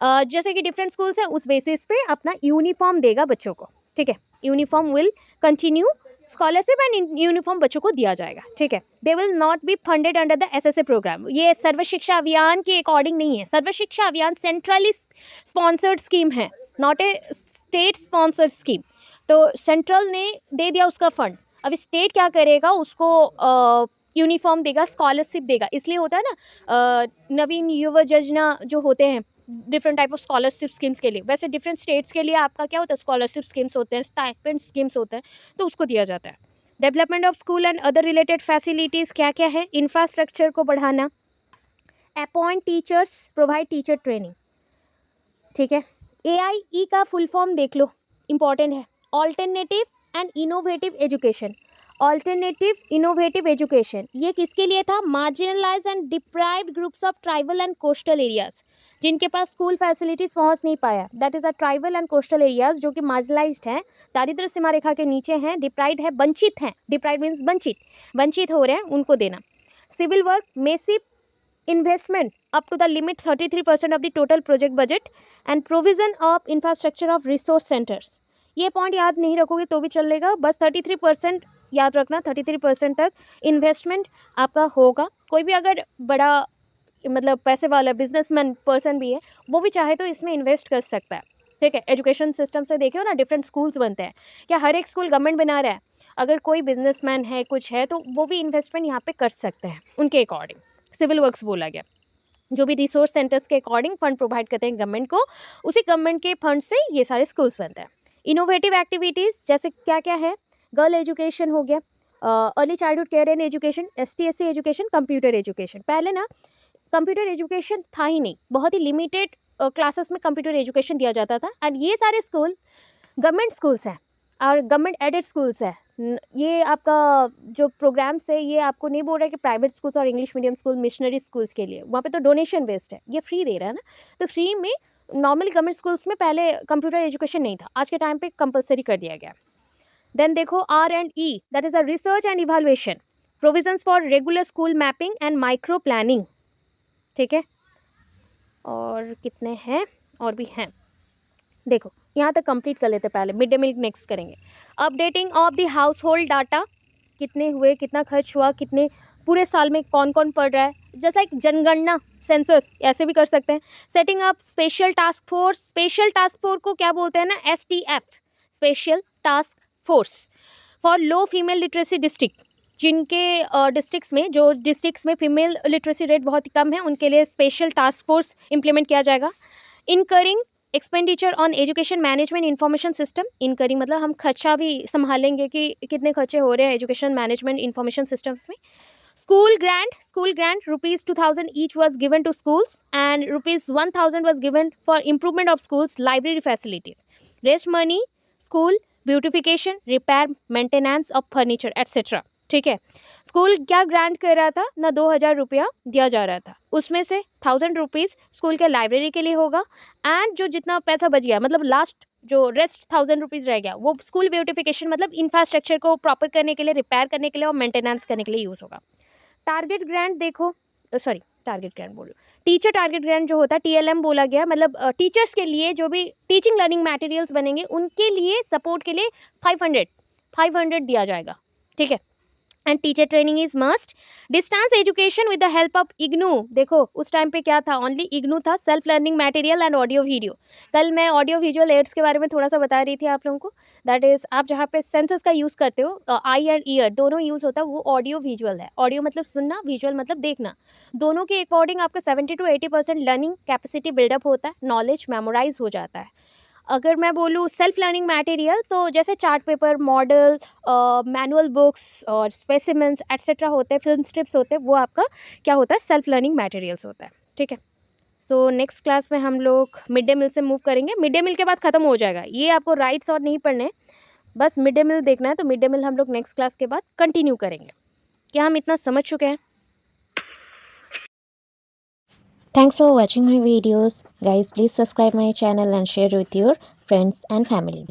जैसे कि डिफरेंट स्कूल्स है उस बेसिस पे अपना यूनिफॉर्म देगा बच्चों को, ठीक है। Uniform will continue, scholarship and uniform बच्चों को दिया जाएगा, ठीक है। They will not be funded under the SSA programme. ये सर्व शिक्षा अभियान के अकॉर्डिंग नहीं है। सर्व शिक्षा अभियान सेंट्रली स्पॉन्सर्ड स्कीम है, not a state sponsored scheme. तो सेंट्रल ने दे दिया उसका फंड, अब स्टेट क्या करेगा, उसको यूनिफॉर्म देगा, स्कॉलरशिप देगा। इसलिए होता है ना नवीन युवा योजना जो होते हैं different type of scholarship schemes के लिए, वैसे डिफरेंट स्टेट्स के लिए आपका क्या होता है, स्कॉलरशिप स्कीम्स होते हैं, स्टाइपेंड स्कीम्स होते हैं, तो उसको दिया जाता है। Development of school and other related facilities क्या क्या है? इंफ्रास्ट्रक्चर को बढ़ाना, appoint teachers, provide teacher training, ठीक है। AIE का फुल फॉर्म देख लो, इंपॉर्टेंट है, alternative and innovative education. Alternative innovative education ये किसके लिए था? Marginalise and deprived groups of tribal and coastal areas, जिनके पास स्कूल फैसिलिटीज पहुंच नहीं पाया, that is a tribal and coastal areas, जो कि मार्जिनलाइज्ड हैं, दारिद्र्य सीमा रेखा के नीचे हैं, डिप्राइव्ड है, वंचित हैं, डिप्राइव्ड मीन्स वंचित, वंचित हो रहे हैं, उनको देना। Civil work, massive investment up to the limit 33% of the total project budget and provision of infrastructure of resource centers। ये पॉइंट याद नहीं रखोगे तो भी चलेगा, बस 33% याद रखना, 33% तक इन्वेस्टमेंट आपका होगा। कोई भी अगर बड़ा मतलब पैसे वाला बिजनेसमैन पर्सन भी है, वो भी चाहे तो इसमें इन्वेस्ट कर सकता है, ठीक है। एजुकेशन सिस्टम से देखे हो ना, डिफरेंट स्कूल्स बनते हैं, क्या हर एक स्कूल गवर्नमेंट बना रहा है? अगर कोई बिजनेसमैन है, कुछ है, तो वो भी इन्वेस्टमेंट यहाँ पे कर सकते हैं उनके अकॉर्डिंग। सिविल वर्क्स बोला गया, जो भी रिसोर्स सेंटर्स के अकॉर्डिंग फंड प्रोवाइड करते हैं गवर्नमेंट को, उसी गवर्नमेंट के फंड से ये सारे स्कूल्स बनते हैं। इनोवेटिव एक्टिविटीज़ जैसे क्या क्या है? गर्ल एजुकेशन हो गया, early childhood care and education, ST/SC education, computer education. पहले ना कंप्यूटर एजुकेशन था ही नहीं, बहुत ही लिमिटेड क्लासेस में कंप्यूटर एजुकेशन दिया जाता था, एंड ये सारे स्कूल गवर्नमेंट स्कूल्स हैं और गवर्नमेंट एडेड स्कूल्स हैं। ये आपका जो प्रोग्राम्स है, ये आपको नहीं बोल रहा है कि प्राइवेट स्कूल्स और English medium school, missionary schools के लिए, वहाँ पे तो डोनेशन बेस्ड है, ये फ्री दे रहा है ना। तो फ्री में नॉर्मली गवर्नमेंट स्कूल्स में पहले कंप्यूटर एजुकेशन नहीं था, आज के टाइम पे कंपलसरी कर दिया गया। देन देखो R&E, that is a research and evaluation, provisions for regular school mapping and micro planning, ठीक है। और कितने हैं? और भी हैं, देखो यहाँ तक कंप्लीट कर लेते पहले, मिड डे मील नेक्स्ट करेंगे। Updating of the house hold data, कितने हुए, कितना खर्च हुआ, कितने पूरे साल में कौन कौन पढ़ रहा है, जैसा एक जनगणना सेंसस, ऐसे भी कर सकते हैं। Setting up special task force, special task force को क्या बोलते हैं ना, STF, special task force for low female literacy district, जिनके डिस्ट्रिक्ट्स में, जो डिस्ट्रिक्ट्स में फीमेल लिटरेसी रेट बहुत ही कम है, उनके लिए स्पेशल टास्क फोर्स इंप्लीमेंट किया जाएगा। Incurring expenditure on education management information system, incurring मतलब हम खर्चा भी संभालेंगे कि कितने खर्चे हो रहे हैं एजुकेशन मैनेजमेंट इंफॉर्मेशन सिस्टम्स में। School grant ₹2000 each was given to schools and ₹1000 was given for improvement of schools library facilities. Rest money school beautification, repair, maintenance of furniture etcetera, ठीक है। स्कूल क्या ग्रांट कर रहा था ना, 2000 रुपया दिया जा रहा था, उसमें से 1000 रुपीज़ स्कूल के लाइब्रेरी के लिए होगा, एंड जो जितना पैसा बच गया, मतलब लास्ट जो रेस्ट 1000 रुपीज़ रह गया, वो स्कूल ब्यूटिफिकेशन मतलब इंफ्रास्ट्रक्चर को प्रॉपर करने के लिए, रिपेयर करने के लिए और मेंटेनेंस करने के लिए यूज़ होगा। टारगेट ग्रांट देखो, सॉरी टारगेट ग्रांट बोलो, टीचर टारगेट ग्रांट जो होता है TLM बोला गया, मतलब टीचर्स के लिए जो भी टीचिंग लर्निंग मटेरियल्स बनेंगे उनके लिए सपोर्ट के लिए 500 दिया जाएगा, ठीक है। And teacher training is must. Distance education with the help of IGNOU, देखो उस टाइम पे क्या था, ओनली इग्नू था, self learning material and audio video. कल मैं ऑडियो विजुअल एड्स के बारे में थोड़ा सा बता रही थी आप लोगों को, दैट इज आप जहाँ पे सेंसस का यूज़ करते हो, आई एंड ईयर दोनों यूज़ होता है, वो ऑडियो विजुअल है। ऑडियो मतलब सुनना, विजुअल मतलब देखना, दोनों के अकॉर्डिंग आपका 70 to 80% लर्निंग कैपेसिटी बिल्डअप होता है, नॉलेज मेमोराइज हो जाता है। अगर मैं बोलूँ सेल्फ लर्निंग मटेरियल, तो जैसे chart paper, model, manual books और स्पेसिमेंस एटसेट्रा होते हैं, फिल्म स्ट्रिप्स होते हैं, वो आपका क्या होता है, सेल्फ लर्निंग मटेरियल्स होता है। ठीक है, सो नेक्स्ट क्लास में हम लोग मिड डे मील से मूव करेंगे। मिड डे मील के बाद ख़त्म हो जाएगा, ये आपको राइट्स और नहीं पढ़ने, बस मिड डे मील देखना है। तो मिड डे मील हम लोग नेक्स्ट क्लास के बाद कंटिन्यू करेंगे। क्या हम इतना समझ चुके हैं? Thanks for watching my videos. Guys, please subscribe my channel and share with your friends and family.